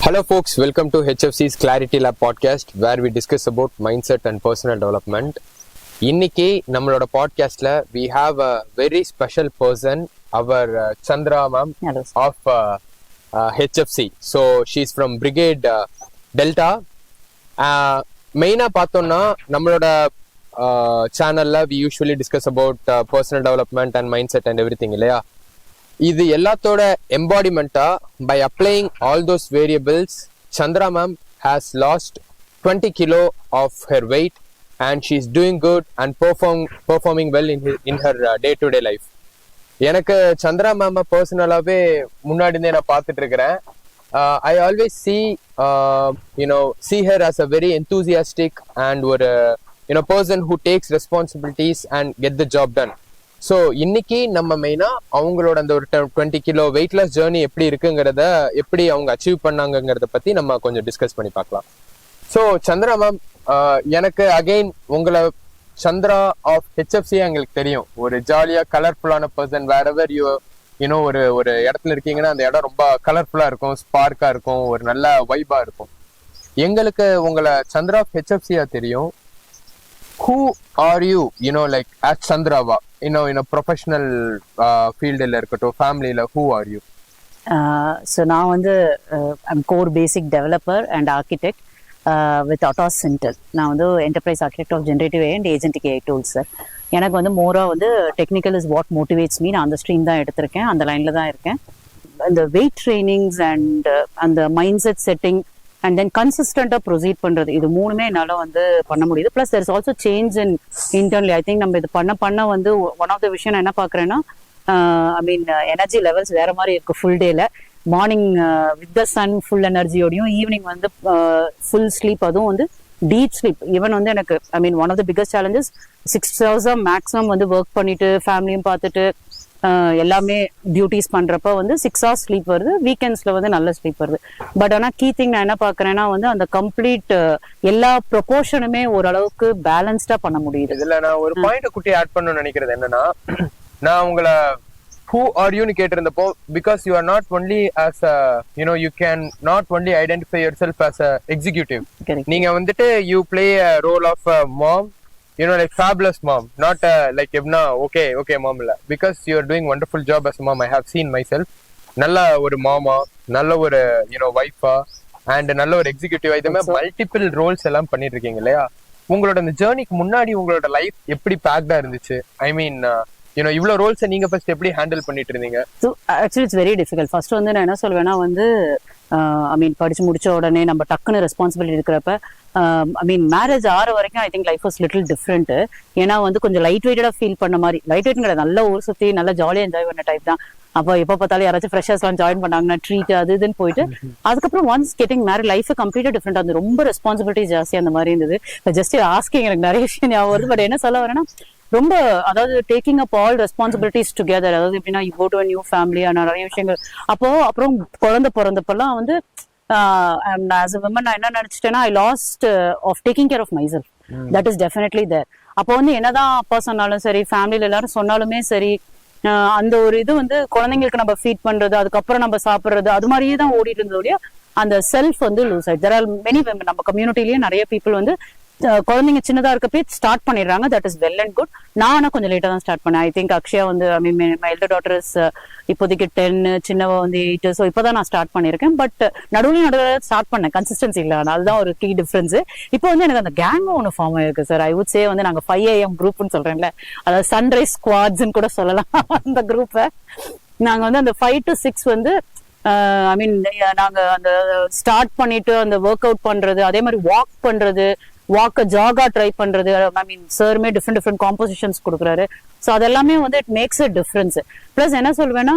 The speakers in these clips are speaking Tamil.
Hello folks, welcome to HFC's Clarity Lab podcast where we discuss about mindset and personal development. இன்னைக்கு நம்மளோட பாட்காஸ்ட்ல we have a very special person, our Chandra ma'am of HFC. So she's from Brigade Delta. மெயினா பார்த்தோம்னா நம்மளோட சேனல்ல we usually discuss about personal development and mindset and everything இல்லையா? இது எல்லாத்தோட எம்பாடிமெண்டா by applying all those variables, Chandra ma'am has lost 20 kilo of her weight and she's doing good and performing well in her day-to-day life. எனக்கு சந்திரா மேம் பர்சனலாவே முன்னாடி நான் பார்த்துட்டு இருக்கிறேன். I always see her as a very enthusiastic and ஒரு person who takes responsibilities and get the job done. So இன்னைக்கு நம்ம மெயினா அவங்களோட அந்த ஒரு 20 கிலோ வெயிட்லெஸ் ஜேர்னி எப்படி இருக்குங்கிறத எப்படி அவங்க அச்சீவ் பண்ணாங்கிறத பத்தி நம்ம கொஞ்சம் டிஸ்கஸ் பண்ணி பார்க்கலாம். ஸோ சந்திரா மேம், எனக்கு அகெயின் உங்களை சந்திரா ஆஃப் ஹெச்எஃப்சி எங்களுக்கு தெரியும். ஒரு ஜாலியா கலர்ஃபுல்லான பர்சன். வேறெவர் ஒரு ஒரு இடத்துல இருக்கீங்கன்னா அந்த இடம் ரொம்ப கலர்ஃபுல்லா இருக்கும், ஸ்பார்க்கா இருக்கும், ஒரு நல்ல வைபா இருக்கும். எங்களுக்கு உங்களை சந்திரா ஆஃப் ஹெச்எஃப்சியா தெரியும். Who are you, like as Chandrava, in a professional field la irukatto, family la, who are you? So now I'm core basic developer and architect with Autos Center. Now enterprise architect of generative AI and agentic AI tools sir. எனக்கு மோரா technical is what motivates me. நான் அந்த ஸ்ட்ரீம் தான் எடுத்திருக்கேன், அந்த லைன்ல தான் இருக்கேன். அந்த வெயிட் ட்ரைனிங்ஸ் அண்ட் அந்த mind set setting and then consistent proceed பண்றது, இது மூணுமே என்னால பண்ண முடியுது. Plus there is also change in internally. I think நம்ம இது பண்ண ஒன் ஆஃப் த விஷயம் நான் என்ன பாக்குறேன்னா, எனர்ஜி லெவல்ஸ் வேற மாதிரி இருக்கு. ஃபுல் டேல morning with the sun full எனர்ஜியோடையும், ஈவினிங் ஃபுல் ஸ்லீப், அதுவும் டீப் ஸ்லீப். ஈவன் எனக்கு one of the biggest challenges 6 hours maximum work பண்ணிட்டு ஃபேமிலியும் பார்த்துட்டு எல்லாமே டியூட்டிஸ் பண்றப்ப 6 hours ஸ்லீப் வருது. வீக்கெண்ட்ஸ்ல நல்ல ஸ்லீப் வருது. பட் ஆனா கீ திங் நான் என்ன பாக்குறேன்னா அந்த கம்ப்ளீட் எல்லா ப்ரொபோர்ஷனுமே ஓரளவுக்கு பேலன்ஸ்டா பண்ண முடியுது. இதுல நான் ஒரு பாயிண்ட் குட்டி ஆட் பண்ணணும்னு நினைக்கிறது என்னன்னா, நான் உங்களை who are you னு கேட்டிருந்தப்போ, because you are not only as a you can not only identify yourself as a executive. நீங்க you play a role of a mom, like fabulous mom, not like evna okay mom illa, because you are doing wonderful job as a mom. I have seen myself nalla oru mama, nalla oru wife and nalla oru executive. idame multiple roles ellam pannit irukeenga illaya. ungaloda அந்த ஜர்னிக்கு முன்னாடி உங்களோட லைஃப் எப்படி பேக்டா இருந்துச்சு? இவ்ளோ ரோல்ஸ் நீங்க ஃபர்ஸ்ட் எப்படி ஹேண்டில் பண்ணிட்டு இருந்தீங்க? So actually it's very difficult. First நான் என்ன சொல்வேன்னா படிச்சு முடிச்ச உடனே நம்ம டக்குன்னு ரெஸ்பான்சிபிலிட்டி இருக்கிறப்ப, மேரேஜ் ஆற வரைக்கும் I think life was little different. ஏன்னா கொஞ்சம் லைட் வெயிட்டடா ஃபீல் பண்ண மாதிரி, லைட் வெயிட் நல்ல ஊர் சுத்தி நல்லா ஜாலியா என்ஜாய் பண்ண டைப் தான். அப்போ எப்ப பார்த்தாலும் யாராச்சும் ஃப்ரெஷர்ஸ் எல்லாம் ஜாயின் பண்ணாங்கன்னா ட்ரீட் அது இதுன்னு போயிட்டு, அதுக்கப்புறம் ஒன்ஸ் கெட்டிங் மேரிட் லைஃப் கம்ப்ளீட்டா டிஃப்ரெண்ட். அது ரொம்ப ரெஸ்பான்சிபிலிட்டி ஜாஸ்தி அந்த மாதிரி இருந்தது. ஜஸ்ட் ஆஸ்கிங் எனக்கு நிறைய விஷயம் ஞாபகம் வருது. பட் என்ன சொல்ல வரேன்னா, ரொம்ப taking up all responsibilities together. அதாவது எப்படின்னா, you go to new family, நிறைய விஷயங்கள். அப்புறம் குழந்தை பிறந்தப்பெல்லாம் as a woman நான் என்ன நினைச்சிட்டேன்னா, I lost of taking care of myself. That is definitely there. அப்போ என்னதான் அப்பா சொன்னாலும் சரி, ஃபேமிலியில எல்லாரும் சொன்னாலுமே சரி, அந்த ஒரு இது குழந்தைங்களுக்கு நம்ம ஃபீட் பண்றது, அதுக்கப்புறம் நம்ம சாப்பிடுறது, அது மாதிரியே தான் ஓடிட்டு இருந்தோடைய அந்த செல்ஃப் லூஸ் ஆயிடுச்சு. There are many women நம்ம கம்யூனிட்டிலேயே நிறைய பீப்புள் குழந்தைங்க சின்னதா இருக்கப்பே ஸ்டார்ட் பண்ணிடுறாங்க. That is well and good. நான் கொஞ்சம் லேட்டா தான் ஸ்டார்ட் பண்ணேன். I think Akshaya my elder daughter is இப்போதைக்கு 10, சின்னவ 8. ஸோ இப்போதான் நான் ஸ்டார்ட் பண்ணிருக்கேன். பட் நடுவில் ஸ்டார்ட் பண்ணேன், கன்சிஸ்டன்சி இல்லை. அதுதான் ஒரு கீ டிஃபரன்ஸ். இப்போ எனக்கு அந்த கேங் ஒன்று ஃபார்ம் ஆயிருக்கு சார். ஐ வுட் சே நாங்க 5 AM குரூப்னு சொல்றேன்ல, அதாவது சன்ரைஸ் ஸ்குவாட்ஸ்ன்னு கூட சொல்லலாம். அந்த குரூப்பை நாங்க அந்த 5 to 6 நாங்க அந்த ஸ்டார்ட் பண்ணிட்டு அந்த ஒர்க் அவுட் பண்றது, அதே மாதிரி வாக் பண்றது, ஜாகா ட்ரை பண்றது. சாருமே டிஃப்ரெண்ட் காம்போசிஷன்ஸ் கொடுக்குறாரு. ஸோ அதெல்லாமே it makes a difference. Plus என்ன சொல்வேன்னா,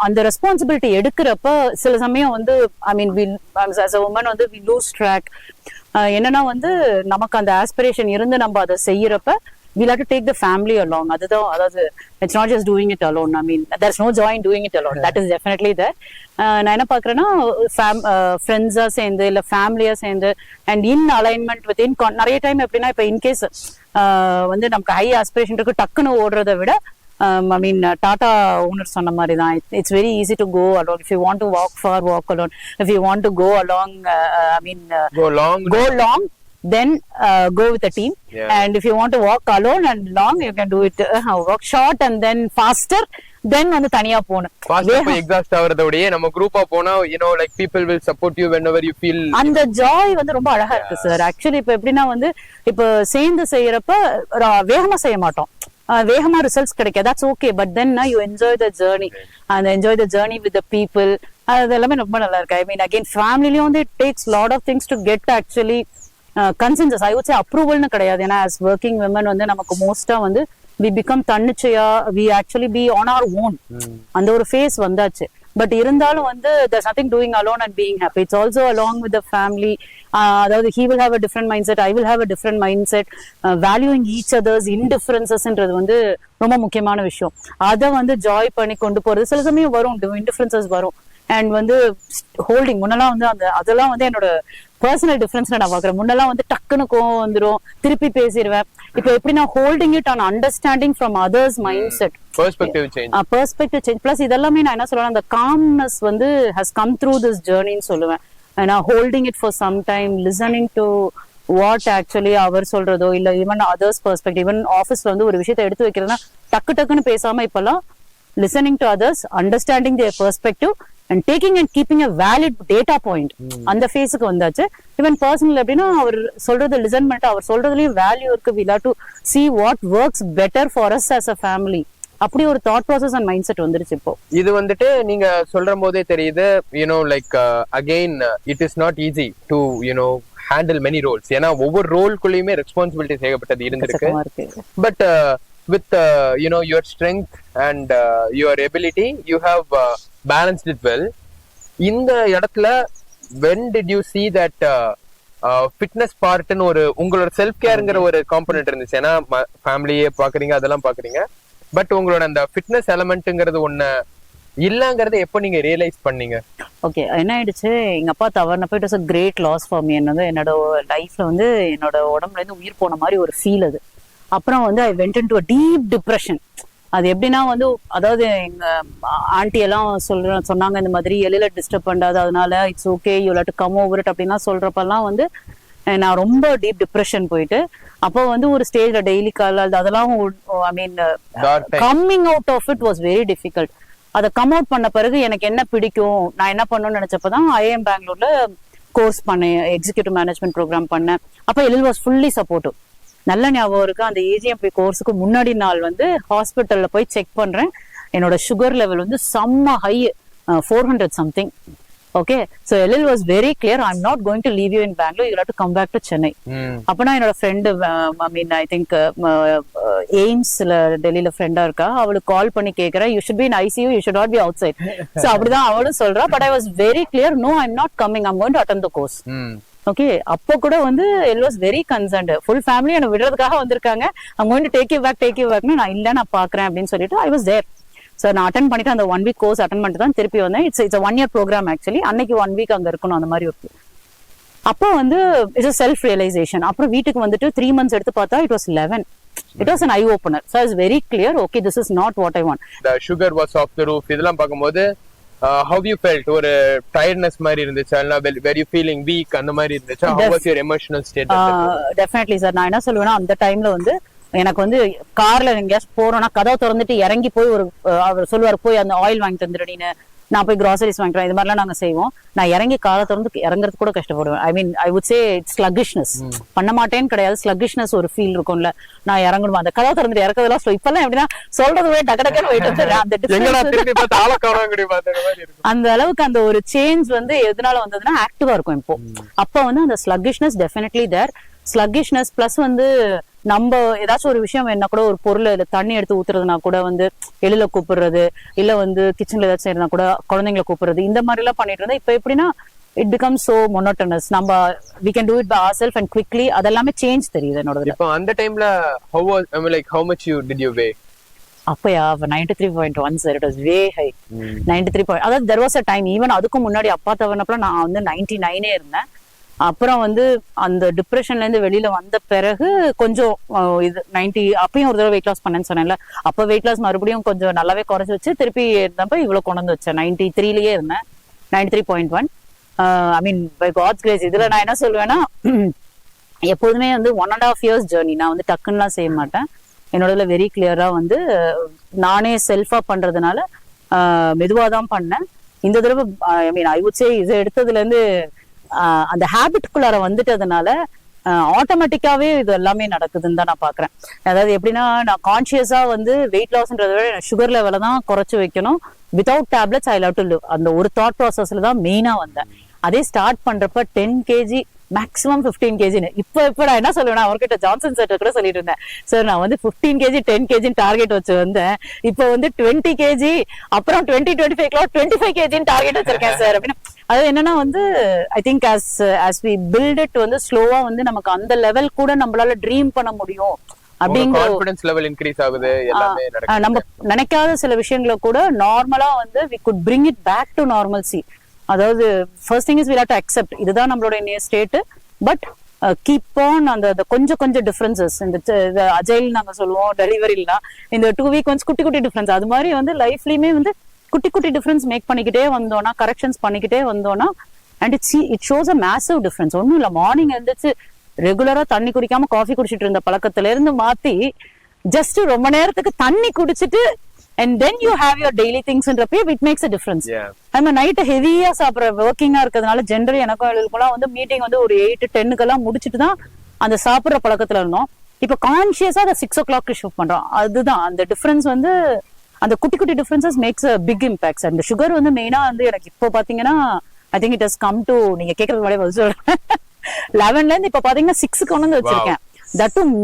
அந்த ரெஸ்பான்சிபிலிட்டி எடுக்கிறப்ப சில சமயம் as a woman we lose track. என்னன்னா நமக்கு அந்த ஆஸ்பிரேஷன் இருந்து நம்ம அதை செய்யறப்ப we'll have to take the family along. அதாவது it's not just doing it alone. There's no joy in doing it alone. That is definitely there. நான் என்ன பாக்குறேன்னா, ஃப்ரெண்ட்ஸா சேர்ந்து இல்ல ஃபேமிலியா சேர்ந்து அண்ட் இன் அலைன்மெண்ட் வித் நிறைய டைம் எப்படின்னா, இப்ப இன்கேஸ் நமக்கு ஹை ஆஸ்பிரேஷன் இருக்கு, டக்குன்னு ஓடுறதை விட I mean, Tata owner சொன்ன மாதிரி தான், it's very easy to go alone. If you want to walk far, walk alone. If you want to go along, go long, then go with a team. And if you want to walk alone and long, you can do it walk short and then faster, then வந்து தனியா போணும். ஃபாஸ்டா போய் எக்ஸாஸ்ட் ஆவறதோடயே நம்ம குரூப்பா போனா like people will support you whenever you feel. அந்த ஜாய் வந்து ரொம்ப அழகா இருக்கு சார். ஆக்சுவலி இப்ப எப்படின்னா வந்து இப்ப சேர்ந்து செய்யறப்ப வேகமா செய்ய மாட்டோம், வேகமா ரிசல்ட்ஸ் கிடைக்காது, that's okay, but then you enjoy the journey and enjoy the journey with the people. அது எல்லாமே ரொம்ப நல்லா இருக்கு. I mean, again, family வந்து it takes lot of things to get actually consensus. I would say approval னு கிடையாது. ஏன்னா as working women வந்து நமக்கு மோஸ்டா வந்து we become தன்னிச்சையா, we actually be on our own. அந்த ஒரு ஃபேஸ் வந்தாச்சு. பட் இருந்தாலும் வந்து there's nothing doing alone and being happy. It's also along with the family. அதாவது he will have a different mindset, I will have a different mindset. Valuing each other's indifferencesன்றது வந்து ரொம்ப முக்கியமான விஷயம். அதை வந்து ஜாய் பண்ணி கொண்டு போறது. சில சமயம் வரும் indifferences வரும். அண்ட் வந்து ஹோல்டிங் முன்னெல்லாம் வந்து அதெல்லாம் வந்து என்னோட பர்சனல் டிஃபரன்ஸ் நான் பாக்குறேன். முன்னெல்லாம் வந்து டக்குன்னு கோவம் வந்துடும், திருப்பி பேசிடுவேன். இப்போ எப்படி நான் holding it on understanding from others mind set, perspective change. Plus இதெல்லாமே நான் என்ன சொல்லுவேன், அந்த காம்னஸ் வந்து ஹஸ் கம் த்ரூ திஸ் ஜர்னின்னு சொல்லுவேன். நான் holding it for some time, listening to what actually அவர் சொல்றதோ இல்ல ஈவன் அதர்ஸ் பெர்ஸ்பெக்டிவ். ஈவன் ஆஃபீஸ்ல வந்து ஒரு விஷயத்தை எடுத்து வைக்கிறதுனா டக்குன்னு பேசாம இப்பெல்லாம் listening to others, understanding their perspective and taking and keeping a valid data point. அந்த ஃபேஸுக்கு வந்தாச்சு. ஈவன் பர்சனல் எப்படின்னா அவர் சொல்றது லிசன் பண்ணிட்டு அவர் சொல்றதுலயும் வேல்யூ இருக்கு. we have to see what works better for us as a family. அப்படி ஒரு thought process and mind set வந்துருச்சு இப்போ. இது வந்துட்டு நீங்க சொல்ற போதே தெரியுது, like again it is not easy to handle many roles. ஏன்னா ஒவ்வொரு ரோல்குள்ளயுமே ரெஸ்பான்சிபிலிட்டிஸ் ஏகப்பட்டது இருந்திருக்கு. But with your strength and your ability, you have balanced it well. இந்த இடத்துல when did you see that fitness part ன்னு ஒரு உங்களோட செல்ஃப் கேர்ங்கிற ஒரு காம்பனன்ட் இருந்துச்சு? ஏன்னா ஃபேமிலியே பாக்குறீங்க, அதெல்லாம் பாக்குறீங்க, பட் உங்களோட அந்த ஃபிட்னஸ் எலமெண்ட்ங்கிறது ஒண்ணு இல்லங்கிறத எப்போ நீங்க ரியலைஸ் பண்ணீங்க? ஓகே, என்ன ஆயிடுச்சு, எங்க அப்பா தவறுனப்போ it was a great loss for me. என்னோட லைஃப்ல வந்து என்னோட உடம்புல இருந்து உயிர் போன மாதிரி ஒரு ஃபீல் அது. அப்புறம் வந்து I went into a deep depression. அது எப்படின்னா வந்து அதாவது எங்க ஆண்டி எல்லாம் சொன்னாங்க இந்த மாதிரி எழில டிஸ்டர்ப் பண்ணாது, அதனால it's okay you have to come over it அப்படின்லாம் சொல்றப்பெல்லாம் வந்து நான் ரொம்ப டீப் டிப்ரெஷன் போயிட்டு, அப்போ வந்து ஒரு ஸ்டேஜ்ல டெய்லி கால் அதெல்லாம் I mean coming out of it was very difficult. அதை கம் அவுட் பண்ண பிறகு எனக்கு என்ன பிடிக்கும், நான் என்ன பண்ணணும்னு நினைச்சப்பதான் ஐஏஎம் பெங்களூர்ல கோர்ஸ் பண்ணேன், எக்ஸிக்யூட்டிவ் மேனேஜ்மெண்ட் ப்ரோக்ராம் பண்ணேன். அப்போ எழில் வாஸ் ஃபுல்லி சப்போர்ட்டிவ். நல்ல ஞாபகம் இருக்கு, அந்த ஏஜிஎம்பி கோர்ஸுக்கு முன்னாடி நாள் வந்து ஹாஸ்பிட்டல்ல போய் செக் பண்றேன், என்னோட சுகர் லெவல் வந்து செம்ம high, 400 something. Okay, so Ezhil was very clear, I am not going to leave you in Bangalore, you have to come back to Chennai. அப்பனா என்னோட friend I mean I think எய்ம்ஸ்ல டெல்லியில ஃப்ரெண்டா இருக்கா, அவளுக்கு கால் பண்ணி கேக்குறேன், you should be in ICU, you should not be அவுட் சைட். சோ அப்படிதான் அவளும் சொல்றா. But I was very clear, no I am not coming, I am going to attend the course. Okay, அப்போ கூட வந்து L was very concerned, full family என்ன விடுறதுக்காக வந்திருக்காங்க, I'm going to take you back. நான் இல்ல நான் பாக்குறேன் அப்படின்னு சொல்லிட்டு ஐ வாஸ் தேர். சோ நான் அட்டென்ட் பண்ணிட்டு அந்த 1 week கோர்ஸ் அட்டென்ட் பண்ணிட்டு தான் திருப்பி வந்தேன். It's a 1 year programme actually. அன்னைக்கு 1 week அங்க இருக்கணும் அந்த மாதிரி இருக்கு. அப்போ வந்து இட்ஸ் செல்ஃப் ரியலைசேஷன். அப்புறம் வீட்டுக்கு வந்துட்டு 3 months எடுத்து பார்த்தா it was 11. It was an eye opener. So I was very clear, okay, this is not what I want. The sugar was off the roof. இதெல்லாம் பாக்கும்போது how you felt? ஒரு tiredness மாதிரி இருந்துச்சா, இல்ல were you feeling weak அந்த மாதிரி இருந்துச்சா? How was your emotional state? Definitely sir. நான் என்ன சொல்லுவேன்னா அந்த டைம்ல வந்து எனக்கு வந்து கார்ல எங்கேயாச்சும் போறோம்னா கதவை திறந்துட்டு இறங்கி போய் ஒரு அவர் சொல்லுவார், போய் அந்த ஆயில் வாங்கி தந்துடுன்னு, நான் போய் கிராசரிஸ் வாங்கிக்கிறேன், இது மாதிரிலாம் நாங்க செய்வோம். நான் இறங்கி காலை திறந்து இறங்குறது கூட கஷ்டப்படுவேன். I mean I would say it's sluggishness. பண்ண மாட்டேன்னு கிடையாது, ஸ்லக்கிஷ்னஸ் ஒரு ஃபீல் இருக்கும்ல. நான் இறங்கணும், அந்த கதவை திறந்துட்டு இறக்குறதெல்லாம் இப்பெல்லாம் எப்படின்னா சொல்றது டக்கு அந்த அளவுக்கு அந்த ஒரு சேஞ்ச் வந்து எதனால வந்ததுன்னா ஆக்டிவா இருக்கும் இப்போ. அப்ப வந்து அந்த ஸ்லக்கிஷ்னஸ் டெஃபினெட்லி தேர். ஸ்லக்கிஷ்னஸ் பிளஸ் வந்து நம்ம ஏதாச்சும் ஒரு விஷயம் என்ன கூட, ஒரு பொருள் இல்ல தண்ணி எடுத்து ஊத்துறதுனா கூட வந்து எழில கூப்பிடுறது, இல்ல வந்து கிச்சன்ல ஏதாச்சும் செய்யறதுனா கூட குழந்தைங்களை கூப்பிடுறது, இந்த மாதிரி எல்லாம் பண்ணிட்டு இருந்தா இப்ப எப்படின்னா it becomes so monotonous. நம்ம we can do it by ourselves and quickly. அதெல்லாமே சேஞ்ச் தெரியுது என்னோட. இப்போ அந்த டைம்ல how was, I mean, like how much did you weigh? அப்பயா 93.1 sir, it was way high. 93 அதாவது there was a time, even அதுக்கு முன்னாடி அப்பா தவனப்பல நான் வந்து 99 இருந்தேன். அப்புறம் வந்து அந்த டிப்ரெஷன்ல இருந்து வெளியில வந்த பிறகு கொஞ்சம் இது 90 அப்பயும் ஒரு தடவை வெயிட் லாஸ் பண்ணேன்னு சொன்னேன்ல. அப்ப வெயிட் லாஸ் மறுபடியும் கொஞ்சம் நல்லாவே குறைச்சு வச்சு திருப்பி இருந்தப்ப இவ்வளவு கொண்டு வந்து வச்சேன். 93லயே இருந்தேன், 93.1. ஐ மீன் பை காட்ஸ் கிரேஸ். இதுல நான் என்ன சொல்லுவேன்னா, எப்போதுமே வந்து 1.5 years ஜேர்னி. நான் வந்து டக்குன்னுலாம் செய்ய மாட்டேன். என்னோட வெரி கிளியரா வந்து நானே செல்ஃபா பண்றதுனால மெதுவாதான் பண்ணேன். இந்த தடவை ஐ மீன் ஐ வுட் சே இதை எடுத்ததுல இருந்து அந்த ஹேபிட்குள்ளார வந்துட்டதுனால ஆட்டோமேட்டிக்காவே இது எல்லாமே நடக்குதுன்னு தான் நான் பாக்குறேன். அதாவது எப்படின்னா, நான் கான்சியஸா வந்து வெயிட் லாஸ்ன்றத விட சுகர் லெவலை தான் குறைச்சு வைக்கணும். Without tablets I love to live. அந்த ஒரு தாட் ப்ராசஸ்ல தான் மெயினா வந்தேன். அதே ஸ்டார்ட் பண்றப்ப 10 kg மேக்ஸிமம் 15 kg. இப்ப நான் என்ன சொல்லுவேன்னா, அவர்கிட்ட ஜான்சன் சார் கூட சொல்லிட்டு இருந்தேன், சார் நான் வந்து 15 kg 10 kg டார்கெட் வச்சு வந்தேன். இப்போ வந்து 20 kg அப்புறம் 20-25 25 kg டார்கெட் வச்சிருக்கேன் சார் அப்படின்னு. அது என்னன்னா வந்து I think as we build it வந்து ஸ்லோவா வந்து நமக்கு அந்த லெவல் கூட நம்மளால ட்ரீம் பண்ண முடியும் அப்படிங்கிற கான்ஃபிடன்ஸ் லெவல் இன்க்ரீஸ் ஆகுது. எல்லாமே நடக்குது. நம்ம நினைக்காத சில விஷயங்களை கூட நார்மலா வந்து we could bring it back to normalcy. அதாவது first thing is we have to accept இதுதான் நம்மளோட ஸ்டேட். பட் கீப் ஆன் அந்த கொஞ்சம் டிஃபரன்சஸ். இந்த அஜைல் நாங்க சொல்லுவோம், டெலிவரிலாம் இந்த 2 week ஒன்ஸ் குட்டி குட்டி டிஃபரன்ஸ். அது மாதிரி வந்து லைஃப்லயுமே வந்து குட்டி குட்டி டிஃபரன்ஸ் மேக் பண்ணிக்கிட்டே வந்தோம்னா, கரெக்ஷன்ஸ் பண்ணிக்கிட்டே வந்தோம்னா, and it shows a massive difference. ஒன்னும் இல்ல, மார்னிங் எழுந்திரிச்சு ரெகுலரா தண்ணி குடிக்காம காஃபி குடிச்சிட்டு இருந்த பழக்கத்துல இருந்து மாத்தி ஜஸ்ட் ரொம்ப நேரத்துக்கு தண்ணி குடிச்சிட்டு and then you have your daily things ன்றப்ப it makes a difference. I'm a night ஹெவியா சாப்பிடுற ஒர்க்கிங்கா இருக்கிறதுனால ஜெனரலி எனக்கும் எழுதுலாம் வந்து மீட்டிங் வந்து ஒரு 8-10 முடிச்சிட்டு தான் அந்த சாப்பிடுற பழக்கத்துல இருந்தோம். இப்ப கான்சியஸா அதை 6 o'clock ஷிஃப்ட் பண்றோம். அதுதான் அந்த டிஃபரன்ஸ் வந்து அந்த குட்டி குட்டி differences makes a big impacts. அந்த சுகர் வந்து மெயினா வந்து எனக்கு இப்போ பாத்தீங்கன்னா I think it has come to, நீங்க கேட்கறது முன்னாடியே சொல்றேன், 11ல இருந்து இப்ப பாத்தீங்கன்னா 6 கொண்டு வந்து வச்சிருக்கேன். தட்டும்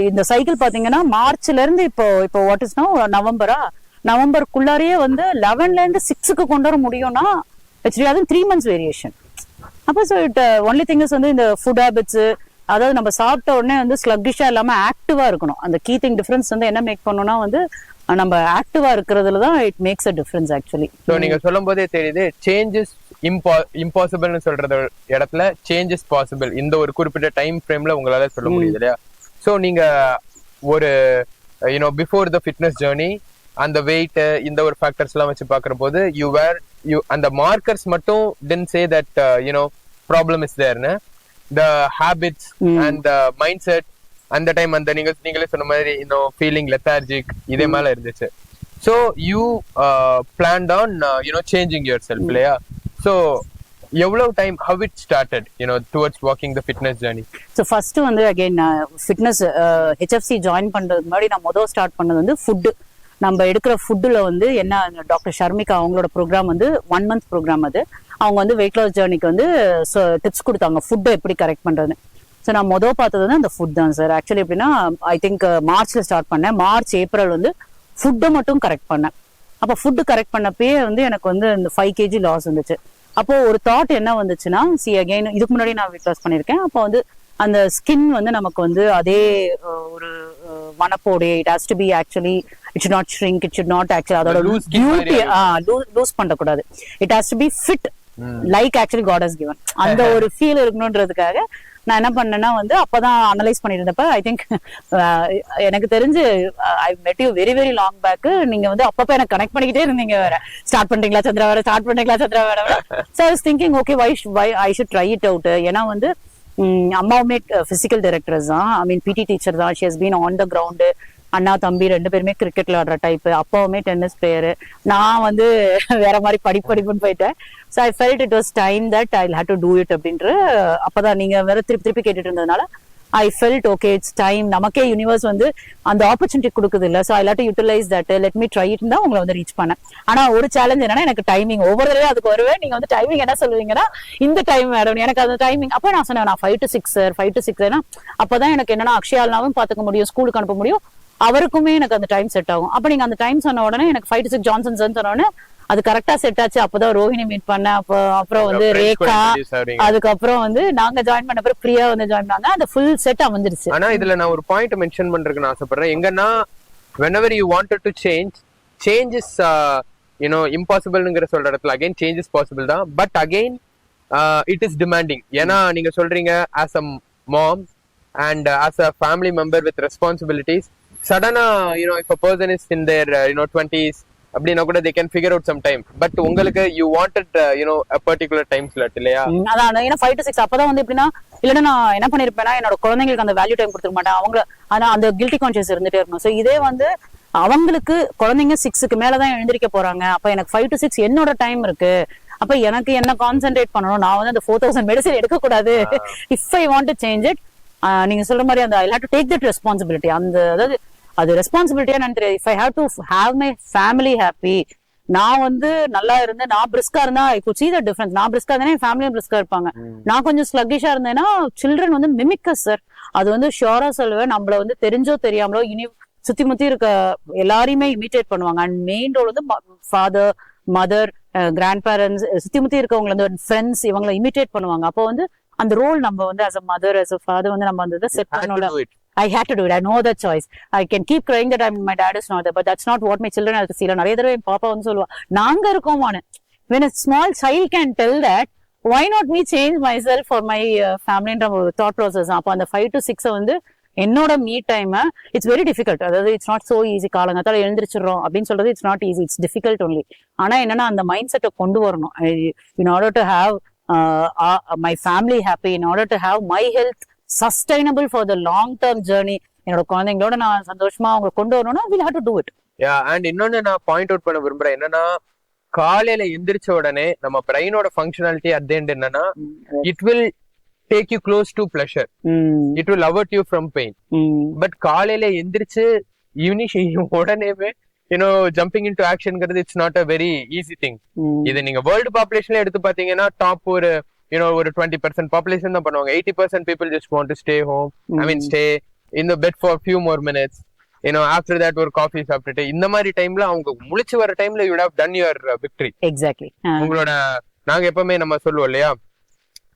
இந்த சைக்கிள் பாத்தீங்கன்னா மார்ச்ல இருந்து இப்போ வாட் இஸ் நவம்பருக்குள்ளாரியே வந்து 11ல இருந்து 6க்கு கொண்டு வர முடியும்னா அது 3 months வேரியேஷன். அப்போ so it only thing is வந்து இந்த ஃபுட் ஹேபிட்ஸ், அதாவது நம்ம சாப்பிட்ட உடனே வந்து ஸ்லக்கிஷா இல்லாம ஆக்டிவா இருக்கணும். அந்த கீ திங் டிஃபரன்ஸ் வந்து என்ன மேக் பண்ணணும்னா வந்து நம்ம ஆக்டிவா இருக்கிறதுல தான் it makes a difference actually. So நீங்க சொல்லும் போதே தெரியுது, சேஞ்சஸ் இம்பாசிபிள்னு சொல்றது இடத்துல சேஞ்சஸ் பாசிபிள். இந்த ஒரு குறிப்பிட்ட டைம் ஃப்ரேம்ல உங்களால சொல்ல முடியுது இல்லையா? ஸோ நீங்க ஒரு பிஃபோர் த ஃபிட்னஸ் ஜேர்னி அந்த வெயிட் இந்த ஒரு ஃபேக்டர்ஸ் எல்லாம் வச்சு பாக்குற போது அந்த மார்க்கர்ஸ் மட்டும் didn't say that problem is there. The habits and the mindset அந்த டைம் அந்த நீங்களே சொன்ன மாதிரி ஃபீலிங் லெத்தார்ஜிக் இதே மேல இருந்துச்சு. So you plant on changing your self இல்லையா? ஸோ எவ்வளவு time, how it started towards walking the fitness journey? So first வந்து அகைன் ஃபிட்னஸ் HFC ஜாயின் பண்றதுக்கு முன்னாடி நான் முதல் ஸ்டார்ட் பண்ணது வந்து ஃபுட்டு. நம்ம எடுக்கிற ஃபுட்டுல வந்து என்ன, டாக்டர் ஷர்மிகா அவங்களோட ப்ரோக்ராம் வந்து 1 month ப்ரோக்ராம். அது அவங்க வந்து வெயிட் லாஸ் ஜர்னிக்கு வந்து டிப்ஸ் கொடுத்தாங்க ஃபுட்டை எப்படி கரெக்ட் பண்றதுன்னு. ஸோ நான் பார்த்தது வந்து அந்த ஃபுட் தான் சார். ஆக்சுவலி எப்படின்னா ஐ திங்க் மார்ச்ல ஸ்டார்ட் பண்ணேன். மார்ச் ஏப்ரல் வந்து ஃபுட்டை மட்டும் கரெக்ட் பண்ணேன். அப்போ ஃபுட்டு கரெக்ட் பண்ணப்பே வந்து எனக்கு வந்து இந்த 5 kg லாஸ் வந்துச்சு. அப்போ ஒரு தாட் என்ன வந்துச்சுன்னா, அகைன் இதுக்கு முன்னாடி நான் வெயிட் லாஸ் பண்ணியிருக்கேன். அப்போ வந்து அந்த ஸ்கின் வந்து நமக்கு வந்து அதே ஒரு வனப்போடைய it has to be actually it should not shrink, it should not actually அதோட பியூட்டி லூஸ் பண்ணக்கூடாது. It has to be fit like actually God has given. அந்த ஒரு ஃபீல் இருக்கணும்ன்றதுக்காக நான் என்ன பண்ணேன்னா வந்து அப்பதான் அனலைஸ் பண்ணிருந்தப்ப ஐ திங்க் எனக்கு தெரிஞ்சு I met you very very long back. நீங்க வந்து அப்பப்ப எனக்கு கனெக்ட் பண்ணிக்கிட்டே இருந்தீங்க, வேற ஸ்டார்ட் பண்றீங்களா சந்திரா வேற, ஸ்டார்ட் பண்றீங்களா சந்திரா வேற. So I was thinking okay why I should try it out. ஏன்னா வந்து அம்மாவுமே பிசிக்கல் டைரக்டர்ஸ் தான், ஐ மீன் பிடி டீச்சர் தான். She has been on the ground. அண்ணா தம்பி 2 பேருமே கிரிக்கெட் விளையாடுற டைப். அப்பாவுமே tennis player. நான் வந்து வேற மாதிரி படிப்புன்னு போயிட்டேன். So I felt it was time that I had to do it அப்படின்ற. அப்பதான் நீங்க வேற திருப்பி கேட்டுட்டு இருந்ததுனால I felt okay it's time. நமக்கே யூனிவர்ஸ் வந்து அந்த ஆப்பர்ச்சுனிட்டி கொடுக்குது இல்ல. So I lot to utilise that, let me try it தான் உங்களை வந்து ரீச் பண்ணேன். ஆனா ஒரு சேலஞ்ச் என்னன்னா, எனக்கு டைமிங் ஒவ்வொரு தடவை அதுக்கு வருவேன். நீங்க வந்து டைமிங் என்ன சொல்லுவீங்கன்னா, இந்த டைம் மேடம் எனக்கு அந்த டைமிங். அப்ப நான் சொன்னேன் நான் 5 to 6 சார், 5 to 6 ஏன்னா அப்பதான் எனக்கு என்னன்னா அக்ஷயாலும் பாத்துக்க முடியும், ஸ்கூலுக்கு அனுப்ப முடியும், அவருக்குமே எனக்கு அந்த டைம் செட் ஆகும். அப்ப நீங்க அந்த டைம் சொன்ன உடனே எனக்கு 5 to 6 ஜான்சன் சொன்ன உடனே அது கரெக்டா செட் ஆச்சு. அப்பதான் ரோஹிணி மீட் பண்ணேன். அப்புறம் வந்து ரேகா, அதுக்கப்புறம் வந்து நாங்க ஜாயின் பண்ண பிறகு பிரியா வந்து ஜாயின் பண்ணாங்க. அந்த ஃபுல் செட் அமைஞ்சிருச்சு. ஆனா இதுல நான் ஒரு பாயிண்ட் மென்ஷன் பண்றதுக்கு ஆசைப்படுறேன். எங்கன்னா whenever you wanted to change is impossible ங்கற சொல்ற இடத்துல again change is possible தான். But again it is demanding. ஏன்னா நீங்க சொல்றீங்க as a mom and as a family member with responsibilities, suddenly if a person is in their 20s அப்படினா கூட they can figure out some time, but உங்களுக்கு you wanted a particular time slot இல்லையா? அதான் ஏன்னா 5 to 6 அப்பதான் வந்து எப்படின்னா இல்லன்னா நான் என்ன பண்ணிருப்பேன்னா என்னோட குழந்தைங்களுக்கு அந்த வேல்யூ டைம் கொடுத்துக்க மாட்டேன். அவங்க ஆனா அந்த கில்ட்டி கான்சியஸ் இருந்துட்டே இருக்கும். சோ இதே வந்து அவங்களுக்கு குழந்தைங்க 6க்கு மேலதான் எழுந்திருக்க போறாங்க. அப்ப எனக்கு 5 to 6 என்னோட டைம் இருக்கு. அப்ப எனக்கு என்ன கான்சென்ட்ரேட் பண்ணணும், நான் வந்து அந்த 4000 மெடிசன் எடுக்க கூடாது. If I want to change it, நீங்க சொல்ற மாதிரி அந்த ஐ have to take that responsibility. அந்த அதாவது அது ரெஸ்பான்சிபிலிட்டியா நான் தெரியாது. If I have to have my family happy, நான் வந்து நல்லா இருந்தேன், நான் பிரிஸ்கா இருந்தா I could see the difference. நான் பிரிஸ்கா இருந்தேன், என் ஃபேமிலியும் பிரிஸ்கா இருப்பாங்க. நான் கொஞ்சம் ஸ்லக்கிஷா இருந்தேன்னா சில்ட்ரன் வந்து மிமிக்கஸ் சார். அது வந்து ஷியோரா சொல்லுவேன், நம்மள வந்து தெரிஞ்சோ தெரியாமலோ இனி சுத்தி முத்தி இருக்க எல்லாரையுமே இமிட்டேட் பண்ணுவாங்க. அண்ட் மெயின் ரோல் வந்து ஃபாதர், மதர், கிராண்ட் பேரண்ட்ஸ், சுத்தி முத்தி இருக்கவங்க வந்து ஃப்ரெண்ட்ஸ், இவங்களை இமிட்டேட் பண்ணுவாங்க. அப்போ வந்து அந்த ரோல் நம்ம வந்து as a mother, as a father வந்து நம்ம அந்த செட் பண்ணோம்ல. I had to do it. I know the choice. I can keep crying that my dad is not there, but that's not what my children have to feel. நிறைய தடவை என் பாப்பா வந்து சொல்லுவா, நாங்க இருக்கோமானு. When a small child can tell that, why not me change myself for my family என்ற ஒரு thought process. அப்போ அந்த 5 to 6 வந்து என்னோட me time it's very difficult. அதாவது இட்ஸ் நாட் சோ ஈஸி. காலங்காத்தால எழுந்திரிச்சிடறோம் அப்படின்னு சொல்றது it's not easy, it's difficult only. ஆனா என்னன்னா அந்த மைண்ட் செட்டை கொண்டு வரணும். In order to have my family happy, in order to have my health sustainable for the long term journey, என்னோட குழந்தைங்களோட நான் சந்தோஷமா அவங்க கொண்டு வரணும்னா we'll have to do it. and இன்னொன்னு நான் பாயிண்ட் அவுட் பண்ண விரும்புறேன் என்னன்னா, காலையில எந்திரிச்ச உடனே நம்ம பிரெயினோட ஃபங்க்ஷனாலிட்டி at the end என்னன்னா, it will take you close to pleasure, it will avert you from pain. but காலையில எந்திரிச்சு ஈவினிங் உடனேவே jumping into action ங்கிறது it's not a very easy thing. இது நீங்க வேர்ல்டு பாப்புலேஷன்ல எடுத்து பாத்தீங்கன்னா டாப் ஒரு ஒரு 20% பாப்புலேஷன் தான் பண்ணுவாங்க. 80% people just want to stay home, I mean stay in the bed for a few more minutes, after that ஒரு காஃபி சாப்பிட்டுட்டு இந்த மாதிரி டைம்ல அவங்க முழிச்சு வர டைம்ல you would have done your victory. Exactly. உங்களோட நாங்க எப்பவுமே நம்ம சொல்லுவோம் இல்லையா,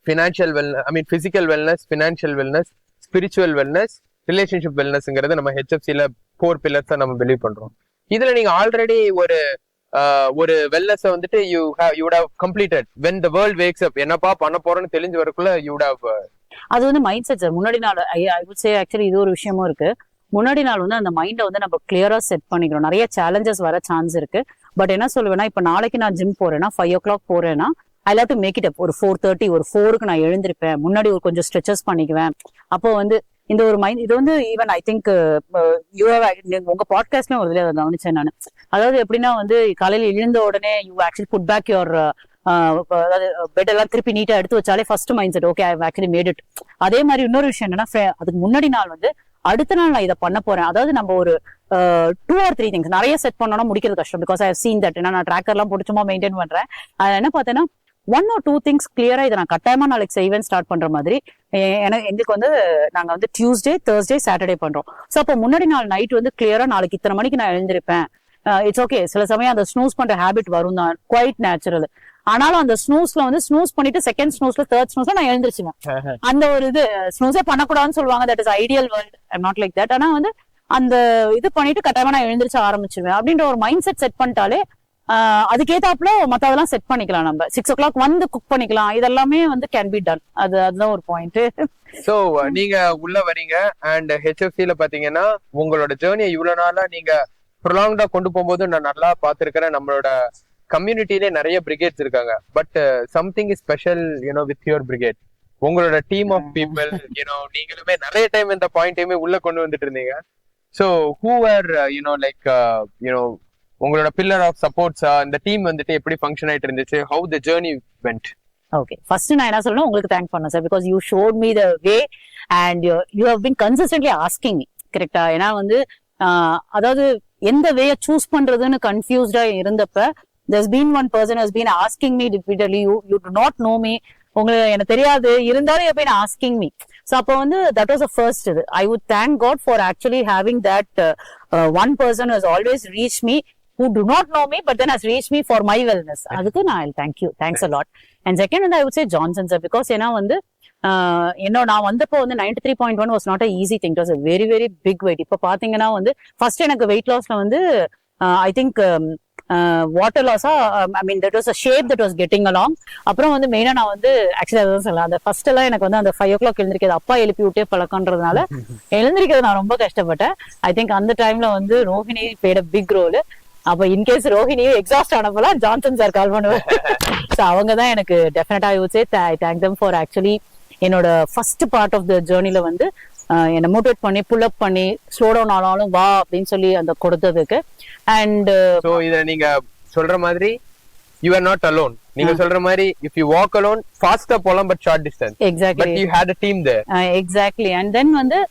financial wellness, I mean physical wellness, financial wellness, spiritual wellness, relationship வெல்னஸ்ங்கிறது நம்ம HFCல 4 pillars நம்ம பிலீவ் பண்றோம். இதுல நீங்க ஆல்ரெடி ஒரு வெல்னஸ் வந்துட்டு you would have completed when the world wakes up. என்னப்பா பண்ண போறேன்னு தெரிஞ்சு வரக்குள்ள you would have அது வந்து மைண்ட் செட் சார். முன்னாடி நாள் ஐ வுட் சே ஆக்சுவலி இது ஒரு விஷயமும் இருக்கு. முன்னாடி நாள் வந்து அந்த மைண்டை வந்து நம்ம கிளியரா செட் பண்ணிக்கிறோம். நிறைய சேலஞ்சஸ் வர சான்ஸ் இருக்கு. பட் என்ன சொல்லுவேன்னா, இப்ப நாளைக்கு நான் ஜிம் போறேன்னா 5 o'clock போறேன்னா I have to make it up. ஒரு 4:30 ஒரு 4க்கு நான் எழுந்திருப்பேன். முன்னாடி ஒரு கொஞ்சம் ஸ்ட்ரெச்சஸ் பண்ணிக்குவேன். அப்போ வந்து இந்த ஒரு மைண்ட் இது வந்து ஈவன் ஐ திங்க் உங்க பாட்காஸ்ட்லயும் ஒரு இதுல கவனிச்சேன் நான். அதாவது எப்படின்னா வந்து காலையில எழுந்த உடனே you actually put back your அதாவது பெட் எல்லாம் திருப்பி நீட்டா எடுத்து வச்சாலே first mind set okay I actually made it. அதே மாதிரி இன்னொரு விஷயம் என்னன்னா, அதுக்கு முன்னாடி நாள் வந்து அடுத்த நாள் நான் இதை பண்ண போறேன். அதாவது நம்ம ஒரு 2 or 3 things நிறைய செட் பண்ணோம்னா முடிக்கிறது கஷ்டம். Because I have seen that. நான் ட்ராக்கர் எல்லாம் பிடிச்சமா மெயின்டைன் பண்றேன். என்ன பார்த்தேன்னா 1 or 2 things கிளியரா இதை நான் கட்டாயமா நாளைக்கு செய்வேன் ஸ்டார்ட் பண்ற மாதிரி. எங்களுக்கு வந்து நாங்க வந்து டியூஸ்டே, தேர்ஸ்டே, சாட்டர்டே பண்றோம். ஸோ அப்போ முன்னாடி நாள் நைட் வந்து கிளியரா நாளைக்கு இத்தனை மணிக்கு நான் எழுந்திருப்பேன். It's okay. சில சமயம் அந்த ஸ்னூஸ் பண்ற ஹேபிட் வரும் தான், குவைட் நேச்சுரல். ஆனாலும் அந்த ஸ்னூஸ்ல வந்து ஸ்னூஸ் பண்ணிட்டு செகண்ட் ஸ்னூஸ்ல தேர்ட் ஸ்னூஸ்ல நான் எழுந்திருச்சுவேன். அந்த ஒரு இது ஸ்னூஸே பண்ணக்கூடாதுன்னு சொல்லுவாங்க. That is ideal world. I'm not like that. ஆனா வந்து அந்த இது பண்ணிட்டு கட்டாயமா நான் எழுந்திரிச்சு ஆரம்பிச்சிருவேன் அப்படின்ற ஒரு மைண்ட் செட் பண்ணிட்டாலே அதுக்கேத்தாப்புல மத்ததெல்லாம் செட் பண்ணிக்கலாம். நம்ம 6 o'clock வந்து குக் பண்ணிக்கலாம். இதெல்லாமே வந்து கேன் பி டன். அதுதான் ஒரு பாயிண்ட். சோ நீங்க உள்ள வரீங்க அண்ட் HFCல பாத்தீங்கன்னா உங்களோட ஜேர்னியை இவ்வளவு நாளா நீங்க ப்ரொலாங்டா கொண்டு போகும்போது நான் நல்லா பாத்துருக்கிறேன். நம்மளோட கம்யூனிட்டிலே நிறைய பிரிகேட்ஸ் இருக்காங்க. But something is special with your brigade. உங்களோட டீம் ஆஃப் பீப்புள் நீங்களுமே நிறைய டைம் இந்த பாயிண்டையுமே உள்ள கொண்டு வந்துட்டு இருந்தீங்க. சோ ஹூ ஆர் லைக் உங்களோட பில்லர் ஆஃப் சப்போர்ட்ஸா இந்த டீம் வந்துட்டு எப்படி ஃபங்க்ஷன் ஆயிட்டு இருந்துச்சு? How the journey went? Okay, first நான் என்ன சொல்லணும், உங்களுக்கு தேங்க் பண்ணேன் sir. Because you showed me the way and you have been consistently asking me. கரெக்டா? ஏன்னா வந்து அதாவது எந்த வேயை சூஸ் பண்றதுன்னு கன்ஃபியூஸ்டா இருந்தப்ப there's been one person who has been asking me repeatedly, you do not know me, உங்களுக்கு எனக்கு தெரியாது, இருந்தாலும் you've been asking me. So அப்போ வந்து that was the first. I would thank God for actually having that one person who has always reached me, who do not know me but then has reached me for my wellness. அதுக்கு நான் thank you, thanks a lot. And second வந்து I would say Johnson sir, because ஏன்னா வந்து நான் வந்தப்போ வந்து 93.1 was not a easy thing. It was a very very big weight. இப்போ பாத்தீங்கன்னா வந்து ஃபர்ஸ்ட் எனக்கு வெயிட் லாஸ்ல வந்து I think வாட்டர் லாஸா I mean that was a shape that was getting along. அப்புறம் வந்து மெயினா நான் வந்து ஆக்சுவலி அதான் சொல்லலாம், அந்த ஃபர்ஸ்ட் எல்லாம் எனக்கு வந்து அந்த 5 o'clock எழுந்திருக்கிறது அப்பா எழுப்பி விட்டே பழக்கன்றதுனால எழுந்திருக்கிறது நான் ரொம்ப கஷ்டப்பட்டேன். ஐ திங்க் அந்த டைம்ல வந்து Rohini played a big role. அப்ப இன்கேஸ் ரோஹினியும் எக்ஸாஸ்ட் ஆனப்பெல்லாம் ஜான்சன் சார் கால் பண்ணுவேன். ஸோ அவங்க தான் எனக்கு definitely I would say I thank them for actually என்னோட ஃபர்ஸ்ட் பார்ட் ஆஃப் த ஜேர்னில வந்து என்னை மோட்டிவேட் பண்ணி புல் அப் பண்ணி ஸ்லோ டவுன் ஆனாலும் வா அப்படின்னு சொல்லி அந்த கொடுத்ததுக்கு. அண்ட் சோ இத நீங்க சொல்ற மாதிரி you are not alone. நீங்க சொல்ற மாதிரி if you walk alone faster போலாம் but short distance. Exactly. But you had a team there. Exactly. And then வந்து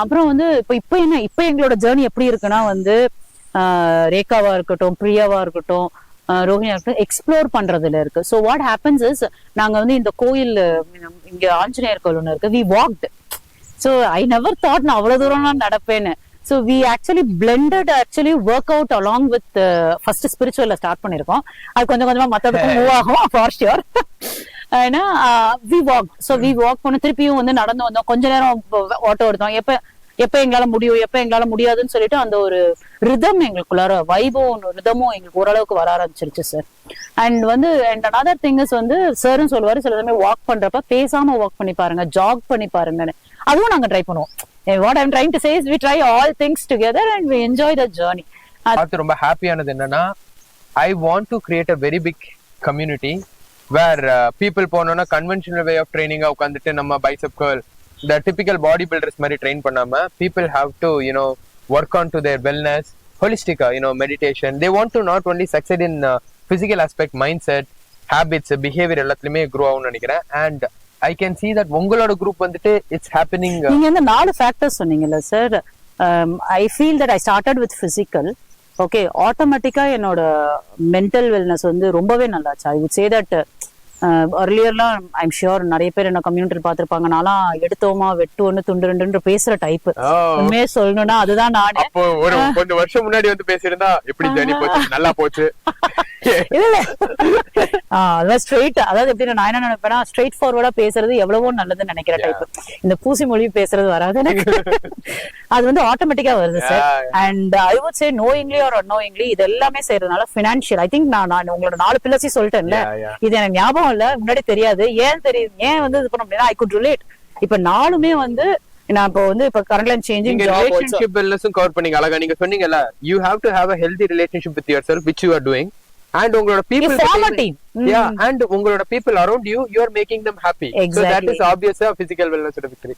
அப்புறம் வந்து இப்போ எங்களோட ஜேர்னி எப்படி இருக்குன்னா வந்து ரேகாவா இருக்கட்டும், பிரியாவா இருக்கட்டும், ரோஹினியா இருக்கட்டும், எக்ஸ்ப்ளோர் பண்றதுல இருக்கு. ஸோ வாட் ஹேப்பன்ஸ் இஸ் நாங்க வந்து இந்த கோயில் இங்க ஆஞ்சநேயர் கோயில் ஒண்ணு இருக்கு, we walked. So I never thought நான் அவ்வளவு தூரம் நான் நடப்பேன்னு. So we actually blended actually work out along with first ஸ்பிரிச்சுவல்ல ஸ்டார்ட் பண்ணிருக்கோம். அது கொஞ்சம் கொஞ்சமா மத்ததுக்கும் மூவ் ஆகும் ஃபார் ஷியோர். ஏன்னா we walk. So we walk பண்ண திருப்பியும் வந்து நடந்து வந்தோம், கொஞ்ச நேரம் ஆட்டோ எடுத்தோம். எப்ப எங்களால முடியும் எப்ப எங்களால முடியாதுன்னு சொல்லிட்டு அந்த ஒரு ரிதம் எங்களுக்குள்ளார வைபம் ரிதமும் எங்களுக்கு ஓரளவுக்கு வர ஆரம்பிச்சிருச்சு சார். அண்ட் வந்து அண்ட் அனதர் திங் இஸ் வந்து சாரும் சொல்லுவாரு, சில சமயம் வாக் பண்றப்ப பேசாம வாக் பண்ணி பாருங்க, ஜாக் பண்ணி பாருங்கன்னு. அதுவும் நாங்க ட்ரை பண்ணுவோம். What I'm trying to say is we try all things together and we enjoy the journey. அது ரொம்ப ஹாப்பியானது என்னன்னா I want to create a very big community where people போனோம்னா conventional way of training உட்காந்துட்டு நம்ம bicep curl the typical bodybuilders மாதிரி train பண்ணாம people have to work on to their wellness holistic meditation. They want to not only succeed in physical aspect, mindset, habits, behavior எல்லாத்துலயுமே grow ஆகும்னு நினைக்கிறேன். And I can see that உங்களோட group வந்துட்டு it's happening. நீங்க இந்த 4 ஃபேக்டர்ஸ் சொன்னீங்கல்ல sir, I feel that I started with physical. Okay, ஆட்டோமேட்டிக்கா என்னோட மென்டல் வெல்னஸ் வந்து ரொம்பவே நல்லாச்சு. ஐ வுட் சே தட் earlierலாம் ஐம் ஷியோர் நிறைய பேர் என்ன கம்யூனிட்டியில் பார்த்திருப்பாங்க. நான்லாம் எடுத்தோமா வெட்டுவோன்னு துண்டு ரெண்டு பேசுற டைப். உண்மையே சொல்லணும்னா அதுதான் நானு. ஒரு கொஞ்சம் வருஷம் முன்னாடி வந்து பேசியிருந்தா எப்படி ஜர்னி போச்சு, நல்லா போச்சு. இல்ல அதான் ஸ்ட்ரெயிட், அதாவது எப்படி நான் என்ன நினைப்பேன்னா ஸ்ட்ரெயிட் ஃபார்வர்டா பேசுறது எவ்வளவோ நல்லதுன்னு நினைக்கிற டைப். இந்த பூசி மொழி பேசுறது வராது எனக்கு. அது வந்து ஆட்டோமேட்டிக்கா வருது sir. And I would say knowingly or unknowingly இது எல்லாமே செய்யறதுனால பினான்சியல் ஐ திங்க் நான் உங்களோட 4 பில்லர்ஸையும் சொல்லிட்டேன்ல, இது எனக்கு ஞாபகம் இல்ல, முன்னாடி தெரியாது. ஏன் தெரியும், ஏன் வந்து இது பண்ண முடியாது, ஐ குட் ரிலேட். இப்ப 4மே வந்து நான் இப்போ வந்து இப்ப கரண்ட்ல சேஞ்சிங் ரிலேஷன்ஷிப் வெல்னஸும் கவர் பண்ணீங்க அழகா. நீங்க சொன்னீங்கல்ல, you have to have a healthy relationship with yourself which you are doing. And உங்களோட people and உங்களோட people around you are making them happy. Exactly. So that is obvious a physical wellness victory.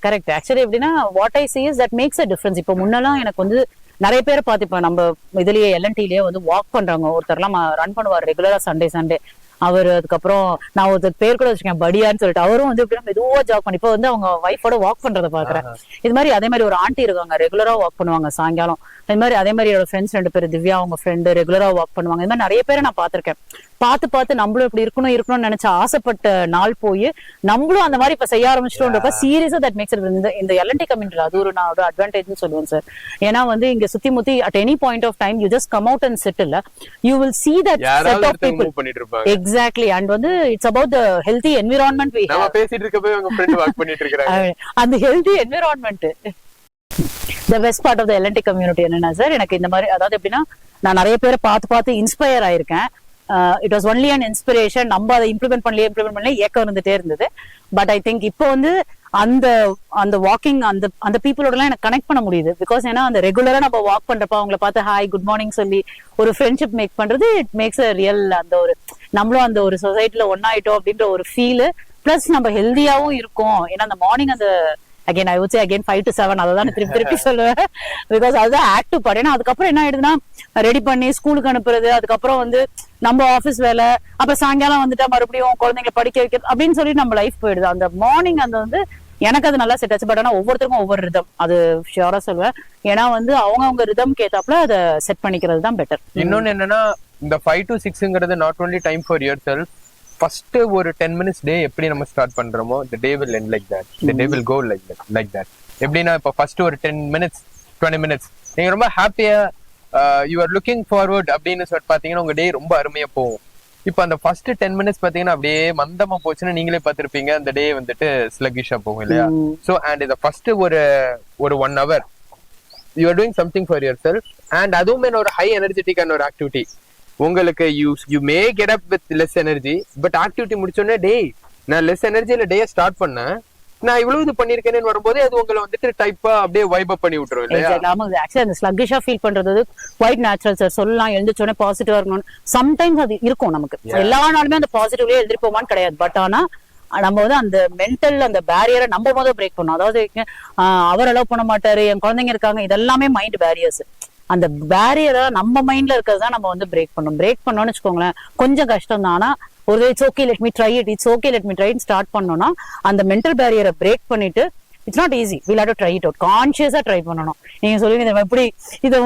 Correct. Actually எப்படின்னா what I see is that makes a difference. இப்போ முன்னெல்லாம் எனக்கு வந்து நிறைய பேரை பார்த்துப்பேன், நம்ம இதுலயே LNT-லயே வந்து வாக் பண்றாங்க. ஒருத்தர்லாம் ரன் பண்ணுவார் ரெகுலரா சண்டே. அவர் அதுக்கப்புறம் நான் ஒருத்தர் பேர் கூட வச்சிருக்கேன் படியான்னு சொல்லிட்டு, அவரும் வந்து எப்படின்னா மெதுவா ஜாக் பண்ணி இப்போ வந்து அவங்க ஒய்ஃபோட வாக் பண்றதை பாக்குறேன். இது மாதிரி அதே மாதிரி ஒரு ஆண்டி இருக்காங்க, ரெகுலரா வாக் பண்ணுவாங்க சாயங்காலம். அது மாதிரி அதே மாதிரி என்னோட ஃப்ரெண்ட்ஸ் 2 பேர், திவ்யா அவங்க ஃப்ரெண்டு, ரெகுலரா வாக் பண்ணுவாங்க. இது மாதிரி நிறைய பேரை நான் பாத்திருக்கேன். பார்த்து நம்மளும் இப்படி இருக்கணும்னு நினைச்ச ஆசைப்பட்ட நாள் போய் நம்மளும் அந்த மாதிரி இப்ப செய்ய ஆரம்பிச்சிட்டோம்ன்றப்ப சீரியஸா தட் மேக்ஸ் இந்த LNT கம்யூனிட்டி அது ஒரு நான் ஒரு அட்வான்டேஜ்னு சொல்லுவேன் சார். ஏன்னா வந்து இங்க சுத்தி முத்தி at any point of time you just come out and set இல்ல, you will see that set of people. Exactly. And வந்து it's about the healthy environment we have. நம்ம பேசிட்டு இருக்கப்ப உங்க ஃப்ரெண்ட் வாக் பண்ணிட்டு இருக்காங்க. அந்த healthy environment the best part of the LNT community என்னன்னா சார், எனக்கு இந்த மாதிரி அதாவது எப்படின்னா நான் நிறைய பேரை பார்த்து இன்ஸ்பயர் ஆயிருக்கேன். It was only an inspiration. நம்ம அதை இம்ப்ளிமெண்ட் பண்ணல ஏக்கம் இருந்துட்டே இருந்தது. பட் ஐ திங்க் இப்போ வந்து அந்த வாக்கிங் அந்த பீப்புளோட எல்லாம் எனக்கு கனெக்ட் பண்ண முடியுது. பிகாஸ் ஏன்னா அந்த ரெகுலரா நம்ம வாக் பண்றப்ப அவங்களை பார்த்து ஹாய் குட் மார்னிங் சொல்லி ஒரு ஃப்ரெண்ட்ஷிப் மேக் பண்றது இட் மேக்ஸ் அ ரியல் அந்த ஒரு நம்மளும் அந்த ஒரு சொசைட்டில ஒன்னாயிட்டோம் அப்படின்ற ஒரு ஃபீல். பிளஸ் நம்ம ஹெல்தியாவும் இருக்கோம். ஏன்னா அந்த மார்னிங் அந்த again I would say again 5 to 7 அததான் திருப்பி சொல்லுவேன். பிகாஸ் அதுதான் ஆக்டிவ் பார்ட். ஏன்னா அதுக்கப்புறம் என்ன ஆயிடுதுன்னா ரெடி பண்ணி ஸ்கூலுக்கு அனுப்புறது, அதுக்கப்புறம் வந்து நம்ம ஆபீஸ் வேலை, அப்ப சாயங்காலம் வந்துட்டா மறுபடியும் குழந்தைங்களை படிக்க வைக்கிறது அப்படின்னு சொல்லி நம்ம லைஃப் போயிடுது. அந்த மார்னிங் அந்த வந்து எனக்கு அது நல்லா செட் ஆச்சு. பட் ஆனா ஒவ்வொருத்தருக்கும் ஒவ்வொரு ரிதம், அது ஷியோரா சொல்லுவேன். ஏன்னா வந்து அவங்க ரிதம் கேட்டாப்புல அதை செட் பண்ணிக்கிறது தான் பெட்டர். இன்னொன்னு என்னன்னா இந்த 5 to 6ங்கிறது not only time for yourself. First ஒரு 10 minutes டே எப்படி நம்ம ஸ்டார்ட் பண்றோமோ the day will end like that, the day will go like that. எப்படின்னா இப்போ ஃபர்ஸ்ட் ஒரு 10 minutes 20 minutes நீங்க ரொம்ப ஹாப்பியா யூ ஆர் லுக்கிங் ஃபார்வர்ட் அப்படின்னு சொல்லிட்டு பாத்தீங்கன்னா உங்க டே ரொம்ப அருமையா போகும். இப்போ அந்த ஃபர்ஸ்ட் 10 minutes பாத்தீங்கன்னா அப்படியே மந்தமா போச்சுன்னா நீங்களே பாத்திருப்பீங்க, அந்த டே வந்துட்டு ஸ்லகிஷா போகும் இல்லையா? சோ அண்ட் இந்த ஃபர்ஸ்ட் ஒரு 1 hour you are doing something for your self. And அதுவுமே ஒரு ஹை எனர்ஜெட்டிக்கான ஒரு ஆக்டிவிட்டி. உங்களுக்கு you may get up with less energy, but activity முடிச்சோடனே டேய் நான் லெஸ் எனர்ஜியில டே ஸ்டார்ட் பண்ணேன், நான் இவ்வளவு இது பண்ணிருக்கேன்னு வரும்போது அது உங்களை வந்துட்டு டைப்பா அப்படியே வைப் அப் பண்ணி விட்டுரும் இல்லையா? ஆக்சுவலி அந்த ஸ்லக்கிஷா ஃபீல் பண்றது குவைட் நேச்சுரல் சார். சொல்லலாம் எழுந்துச்சோடனே பாசிட்டிவா இருக்கணும். சம்டைம்ஸ் அது இருக்கும் நமக்கு, எல்லா நாளுமே அந்த பாசிட்டிவ்லயே எழுதிருப்போமான்னு கிடையாது. பட் ஆனா நம்ம வந்து அந்த மென்டல் அந்த பேரியரை நம்ம முதல் பிரேக் பண்ணணும். அதாவது அவர் அலோவ் பண்ண மாட்டாரு, என் குழந்தைங்க இருக்காங்க, இதெல்லாமே மைண்ட் பேரியர்ஸ். அந்த பேரியரை நம்ம மைண்ட்ல இருக்கிறதா நம்ம வந்து பிரேக் பண்ணணும். பிரேக் பண்ணோம்னு வச்சுக்கோங்களேன், கொஞ்சம் கஷ்டம் தான். ஆனா ஒரு it's okay let me try it, it's okay let me try start பண்ணோம்னா அந்த மென்டல் பேரியரை பிரேக் பண்ணிட்டு it's not easy, will have to try it out. கான்சியஸா ட்ரை பண்ணணும். நீங்க சொல்லுவீங்க எப்படி இது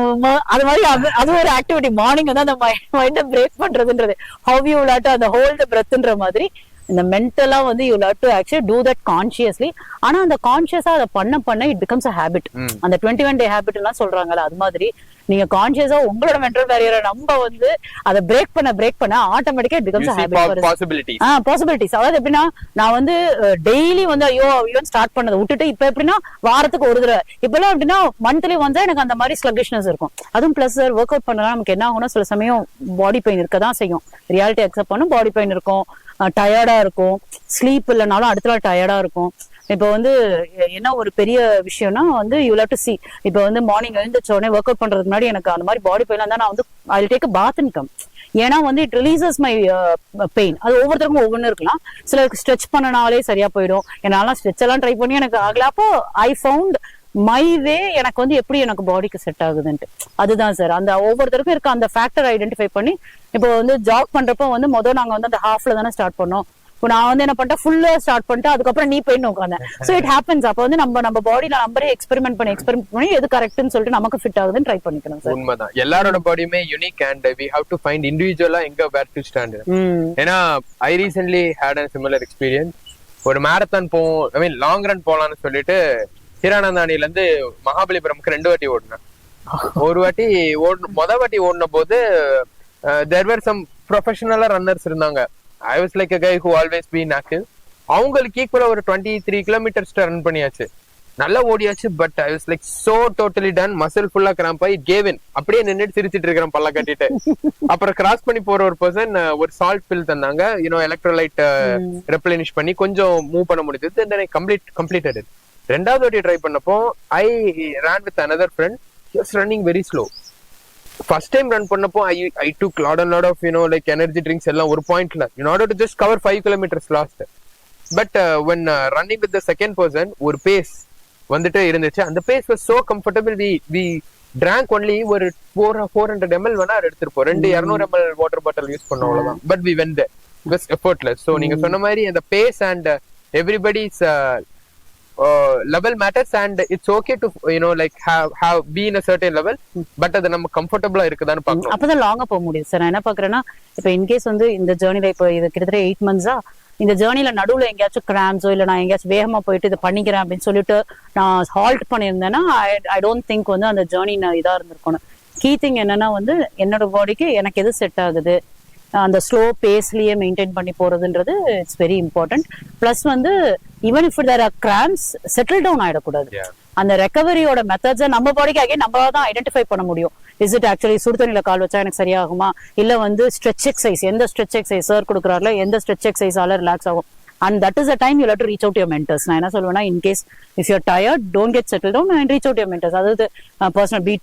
அது மாதிரி அது ஒரு ஆக்டிவிட்டி. மார்னிங் வந்து அந்த மைண்டை பிரேக் பண்றதுன்றது how you will have to அந்த ஹோல்ட் தி பிரெத்ன்ற மாதிரி இந்த மென்டலா வந்து you have to actually do that consciously. ஆனா அந்த கான்சியஸா அதை பண்ண இட் பிகம்ஸ் அ ஹேபிட். அந்த 21 day ஹேபிட் எல்லாம் சொல்றாங்கல்ல, அது மாதிரி நீங்க கான்சியஸா உங்களோட மென்டல் பேரியரை நம்ம வந்து அதை பிரேக் பண்ண ஆட்டோமேட்டிக்கா it becomes a habit. Possibilities. அதாவது எப்படின்னா நான் வந்து டெய்லி வந்து ஐயோ ஸ்டார்ட் பண்ணதை விட்டுட்டு இப்ப எப்படின்னா வாரத்துக்கு ஒரு தடவை, இப்பெல்லாம் எப்படின்னா மந்த்லி வந்தா எனக்கு அந்த மாதிரி ஸ்லக்கிஷ்னஸ் இருக்கும். அதுவும் பிளஸ் ஒர்க் அவுட் பண்ணலாம் நமக்கு என்ன ஆகும்னா சில சமயம் பாடி பெயின் இருக்கதான் செய்யும். ரியாலிட்டி அக்செப்ட் பண்ணும், பாடி பெயின் இருக்கும், டயர்டா இருக்கும், ஸ்லீப் இல்லைனாலும் அடுத்த நாள் டயர்டா இருக்கும். இப்ப வந்து என்ன ஒரு பெரிய விஷயம்னா வந்து யூ ஹேவ் டு see. இப்ப வந்து மார்னிங் எழுந்திரிச்ச உடனே ஒர்க் அவுட் பண்றதுக்கு முன்னாடி எனக்கு அந்த மாதிரி பாடி பெயின் இருந்தா நான் வந்து I will take a bath and come. ஏன்னா வந்து இட் ரிலீசஸ் மை பெயின். அது ஒவ்வொருத்தருக்கும் ஒவ்வொன்னு இருக்கலாம். சிலருக்கு ஸ்ட்ரெச் பண்ணனாலே சரியா போயிடும். என்னால ஸ்ட்ரெச் எல்லாம் ட்ரை பண்ணி எனக்கு ஆகல. அப்போ ஐ ஃபவுண்ட் மை வே, எனக்கு வந்து எப்படி எனக்கு பாடிக்கு செட் ஆகுதுன்ட்டு. அதுதான் சார், அந்த ஒவ்வொருத்தருக்கும் இருக்க அந்த ஃபேக்டர் ஐடென்டிஃபை பண்ணி. இப்போ வந்து ஜாக் பண்றப்போ வந்து முதல் நாங்க வந்து அந்த ஹாஃப்ல தானே ஸ்டார்ட் பண்ணோம். இப்போ நான் வந்து என்ன பண்ணிட்டேன், ஃபுல்லா ஸ்டார்ட் பண்ணிட்டு அதுக்கப்புறம் நீ போயிட்டு உட்காந்தேன். So it happens. அப்போ வந்து நம்ம பாடியில நம்பரே எக்ஸ்பெரிமெண்ட் பண்ணி எது கரெக்ட்னு சொல்லிட்டு நமக்கு ஃபிட் ஆகுதுன்னு ட்ரை பண்ணிக்கணும் சார். உண்மைதான், எல்லாரோட பாடியுமே unique and we have to find individually எங்க where to stand. ஏன்னா I recently had a similar experience. ஒரு மேரத்தான் ஐ மீன் லாங் ரன் போலான்னு சொல்லிட்டு ஹிரானந்தானில இருந்து மகாபலிபுரம்க்கு 2 வாட்டி ஓடினேன். ஒரு வாட்டி மொதல் வாட்டி ஓடின போது there were some professional runners இருந்தாங்க. I was like a guy who always been active. அவங்களுக்கு ஈக்குவலா ஒரு 23 kilometers ரன் பண்ணியாச்சு, நல்லா ஓடியாச்சு. But I was like so totally done, muscle ஃபுல்லா கிராம்ப் ஆகி கேவ் இன். அப்படியே நின்னுட்டு சிரிச்சிட்டு இருக்கிறேன் பல்ல கட்டிட்டு. அப்புறம் கிராஸ் பண்ணி போற ஒரு பர்சன் ஒரு சால்ட் பில் தந்தாங்க, எலக்ட்ரோலைட் ரெப்ளனிஷ் பண்ணி கொஞ்சம் மூவ் பண்ண முடிஞ்சது. தென் ஐ கம்ப்ளீட்டட் இட். ரெண்டாவது வாட்டி ட்ரை பண்ணப்போ ஐ ran with another friend. He was running very slow. First time run பண்ணப்போ I took lot of like energy drinks எல்லாம் ஒரு பாயிண்ட்ல in order to just cover 5 kilometers last. But when running with the second person, ஒரு பேஸ் வந்துட்டு இருந்துச்சு. அந்த base was so comfortable. We drank only ஒரு 400 ml வேணா எடுத்துருப்போம். 200 ml வாட்டர் பாட்டில் யூஸ் பண்ணோம், அவ்வளவுதான். But we went there. It was effortless. So நீங்க சொன்ன மாதிரி அந்த base and everybody's level matters, and it's okay to like have be in a certain level, but அது நம்ம கம்ஃபர்ட்டபிளா இருக்குதான்னு பார்க்கணும். அப்பதான் லாங்கா போக முடியும் சார். நான் என்ன பாக்குறேன்னா, இப்ப இன்கேஸ் வந்து இந்த ஜேர்னில இப்போ இது கிட்டத்தட்ட 8 months இந்த ஜேர்னில நடுவுல எங்கேயாச்சும் கிராம்ஸோ இல்ல நான் எங்கேயாச்சும் வேகமா போயிட்டு இதை பண்ணிக்கிறேன் அப்படின்னு சொல்லிட்டு நான் ஹால்ட் பண்ணியிருந்தேன்னா ஐ டோன்ட் திங்க் வந்து அந்த ஜேர்னி இதா இருந்திருக்கணும். கீ திங் என்னன்னா வந்து என்னோட பாடிக்கு எனக்கு எது செட் ஆகுது, அந்த ஸ்லோ பேஸ்லயே மெயின்டைன் பண்ணி போறதுன்றது இட்ஸ் வெரி இம்பார்ட்டன்ட். பிளஸ் வந்து even if there are cramps settle down ஆயிடக்கூடாது. அந்த ரெக்கவரியோட மெத்தட்ஸை நம்ம பாடிக்கு அகைன் நம்ம தான் ஐடென்டிஃபை பண்ண முடியும். இஸ் இட் ஆக்சுவலி சுடுதண்ணில கால் வச்சா எனக்கு சரியாகுமா, இல்ல வந்து ஸ்ட்ரெச் எக்ஸசைஸ், எந்த ஸ்ட்ரெச் எக்ஸசைஸ் சார் கொடுக்குறாருல எந்த ஸ்ட்ரெச் எக்ஸசைஸால ரிலாக்ஸ் ஆகும். And that is the time you have to reach out to your mentors. நான் என்ன சொல்லுவேன்னா, in case if you're tired, don't get settled down and reach out to your mentors. அதாவது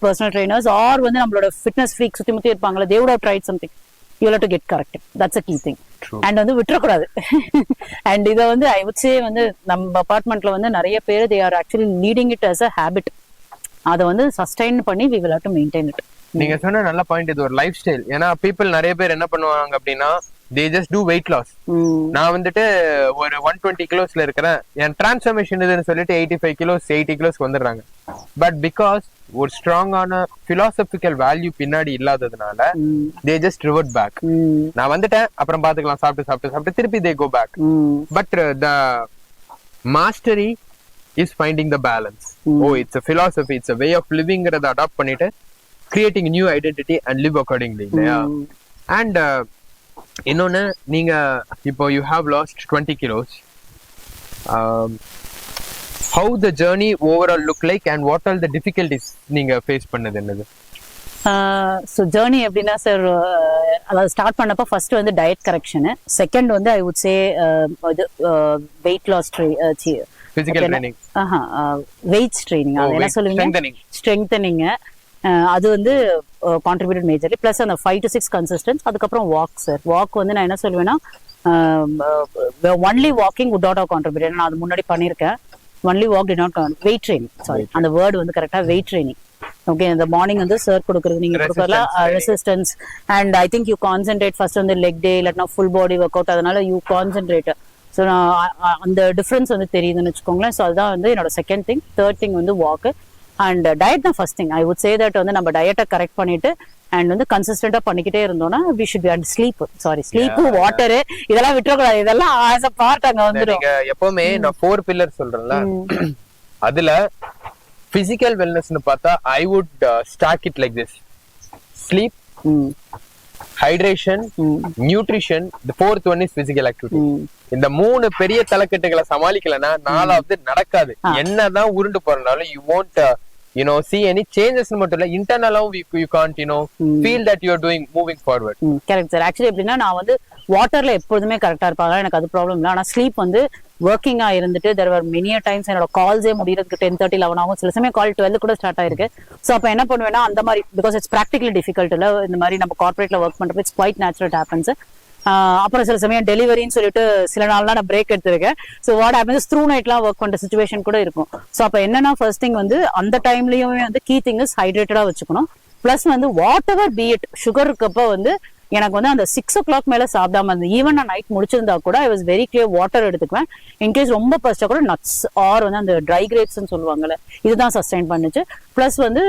personal trainers or வந்து நம்மளோட fitness freaks சுத்தி முத்தி இருப்பாங்களே, they would have tried something. You have to get corrected. That's a key thing. True. And வந்து விட்டுறக்கூடாது. And இதை வந்து I would say வந்து நம்ம அபார்ட்மெண்ட்ல வந்து நிறைய பேர் they are actually needing it as a habit. அதை வந்து சஸ்டைன் பண்ணி we will have to maintain it. நீங்க சொன்ன நல்ல பாயிண்ட். இது ஒரு லைஃப் ஸ்டைல். ஏன்னா பீப்புள் நிறைய பேர் என்ன பண்ணுவாங்க அப்படின்னா, they just do weight loss. நான் வந்துட்டு ஒரு 120 கிலோஸ்ல இருக்கிறேன், என் டிரான்ஸ்ஃபர்மேஷன் இதுன்னு சொல்லிட்டு 85 கிலோஸ் 80 கிலோஸ்க்கு வந்துடுறாங்க. பட் பிகாஸ் ஒரு ஸ்ட்ராங்கான பிலாசபிக்கல் வேல்யூ பின்னாடி இல்லாததுனால they just revert back. நான் வந்துட்டேன், அப்புறம் பாத்துக்கலாம், சாப்பிட்டு திருப்பி they go back. But the mastery is finding the balance. Oh, it's a philosophy, it's a way of living ங்கறத அடாப்ட் பண்ணிட்டு creating a new identity and live accordingly. And இன்னொன்னு, நீங்க இப்போ you have lost 20 kilos. how the journey overall look like and what are the difficulties நீங்க ஃபேஸ் பண்ணது என்னது? ஸோ ஜேர்னி எப்படின்னா சார், அதாவது ஸ்டார்ட் பண்ணப்போ ஃபர்ஸ்ட் வந்து டயட் கரெக்ஷனு, செகண்ட் வந்து ஐ வுட் சே இது weight loss physical training, weights training, அது என்ன சொல்லுவீங்க, ஸ்ட்ரெங்தனிங், அது வந்து கான்ட்ரிபியூட்டட் மேஜர்லி. ப்ளஸ் அந்த 5 to 6 கன்சிஸ்டன்ஸ். அதுக்கப்புறம் வாக் சார். வாக் வந்து நான் என்ன சொல்லுவேன்னா, only walking would not have contributed. நான் அது முன்னாடி பண்ணியிருக்கேன். Only walk did not weight training, sorry அந்த வேர்டு வந்து கரெக்டா வெயிட் ட்ரைனிங். ஓகே, இந்த மார்னிங் வந்து சார் கொடுக்குறது நீங்க கொடுக்கலாம் resistance and I think you concentrate first வந்து லெக் டே இல்லாட்டினா ஃபுல் பாடி ஒர்க் அவுட், அதனால யூ கான்சென்ட்ரேட். ஸோ நான் அந்த டிஃபரன்ஸ் வந்து தெரியுதுன்னு வச்சுக்கோங்களேன். ஸோ அதுதான் வந்து என்னோட செகண்ட் திங். தேர்ட் திங் வந்து வாக்கு அண்ட் டயட் தான் first thing. I would say that வந்து நம்ம டயட்டை கரெக்ட் பண்ணிட்டு அண்ட் வந்து கன்சிஸ்டன்டா பண்ணிக்கிட்டே இருந்தோம்னா we should be. And sleep, sorry sleep, water, இதெல்லாம் விட்டுறக்கூடாது. இதெல்லாம் ஆஸ் அ பார்ட் அங்க வந்துடும். எப்பவுமே நான் 4 பில்லர் சொல்றேன்ல, அதுல physical wellness னு பார்த்தா I would stack it like this: sleep, hydration, nutrition, the fourth one is physical activity. இந்த 3 பெரிய தலைக்கட்டுகளை சமாளிக்கலனா நாலாவது நடக்காது. என்னதான் உருண்டு போறனாலும் you won't see any changes மட்டும் இல்ல, இன்டர்னலாவும் you can't feel that you are doing moving forward. Correct sir. Actually எப்படின்னா நான் வந்து வாட்டர்ல எப்போதுமே கரெக்டா இருப்பாங்க, எனக்கு அது ப்ராப்ளம் இல்லை. ஆனா ஸ்லீப் வந்து ஒர்க்கிங்கா இருந்துட்டு there were many times என்னோட கால்ஸே முடியறதுக்கு 10:30, 11 ஆகும். சில சமயம் கால் 12 கூட ஸ்டார்ட் ஆயிருக்கு. ஸோ அப்ப என்ன பண்ணுவேன்னா அந்த மாதிரி, பிகாஸ் இட்ஸ் ப்ராக்டிகலி டிஃபிகல்ட் இல்ல, இந்த மாதிரி நம்ம கார்பரேட்ல ஒர்க் பண்றப்ப இட்ஸ் குவைட் நேச்சுரல் ஹேப்பன்ஸ். அப்புறம் சில சமயம் டெலிவரின்னு சொல்லிட்டு சில நாள்லாம் நான் பிரேக் எடுத்திருக்கேன். ஸோ வாட் ஹேப்பன்ஸ், த்ரூ நைட்லாம் ஒர்க் பண்ற சுச்சுவேஷன் கூட இருக்கும். ஸோ அப்ப என்னன்னா ஃபர்ஸ்ட் திங் வந்து அந்த டைம்லயும் வந்து கீ திங் இஸ் ஹைட்ரேட்டடா வச்சுக்கணும். பிளஸ் வந்து what ever be it, sugar இருக்கப்ப வந்து எனக்கு வந்து அந்த 6 o'clock மேல சாப்பிடாம இருந்தது. ஈவன் நான் நைட் முடிச்சிருந்தா கூட ஐ வாஸ் வெரி கிளியர் வாட்டர் எடுத்துக்குவேன். இன்கேஸ் ரொம்ப பஸ்டா கூட நட்ஸ் ஆர் வந்து அந்த ட்ரை கிரேப்ஸ் சொல்லுவாங்கல்ல, இதுதான் சஸ்டைன் பண்ணுச்சு. பிளஸ் வந்து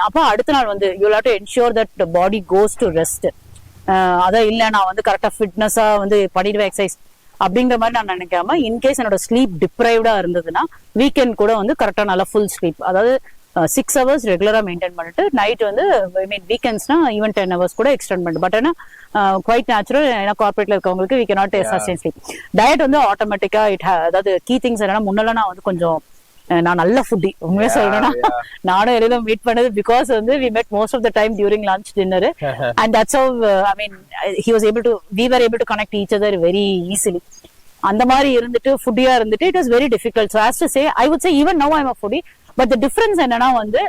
அப்ப அடுத்த நாள் வந்து you have to ensure that body goes to rest. அதான் இல்ல நான் வந்து கரெக்டா ஃபிட்னஸா வந்து பண்ணிடுவேன் எக்ஸசைஸ் அப்படிங்கிற மாதிரி நான் நினைக்காம, இன்கேஸ் என்னோட ஸ்லீப் டிப்ரைவ்டா இருந்ததுன்னா வீக்கெண்ட் கூட வந்து கரெக்டா நல்லா ஃபுல் ஸ்லீப், அதாவது 6 hours ரெகுலரா மெயின்டைன் பண்ணிட்டு நைட் வந்து ஐ மீன் வீக்கெண்ட்ஸ்னா ஈவன் 10 hours கூட எக்ஸ்டெண்ட் பண்ணிட்டு. பட் ஏன்னா குவைட் நேச்சுரல், ஏன்னா கார்பரேட்ல இருக்கவங்களுக்கு we cannot sustain sleep. Diet வந்து ஆட்டோமேட்டிக்கா அதாவது கீ திங்ஸ் என்னன்னா, முன்னெல்லாம் நான் வந்து கொஞ்சம் நான் நல்ல ஃபுட்டி உண்மையா சொல்றேன்னா, நானும் எல்லாம் மீட் பண்ணது பிகாஸ் வந்து we met most of the time during lunch dinner and that's how I mean he was able to we were able to connect each other very easily. அந்த மாதிரி இருந்துட்டு ஃபுட்டியா இருந்துட்டு it was very difficult. So as to say I would say even now I am a foodie. But the difference என்னன்னா வந்து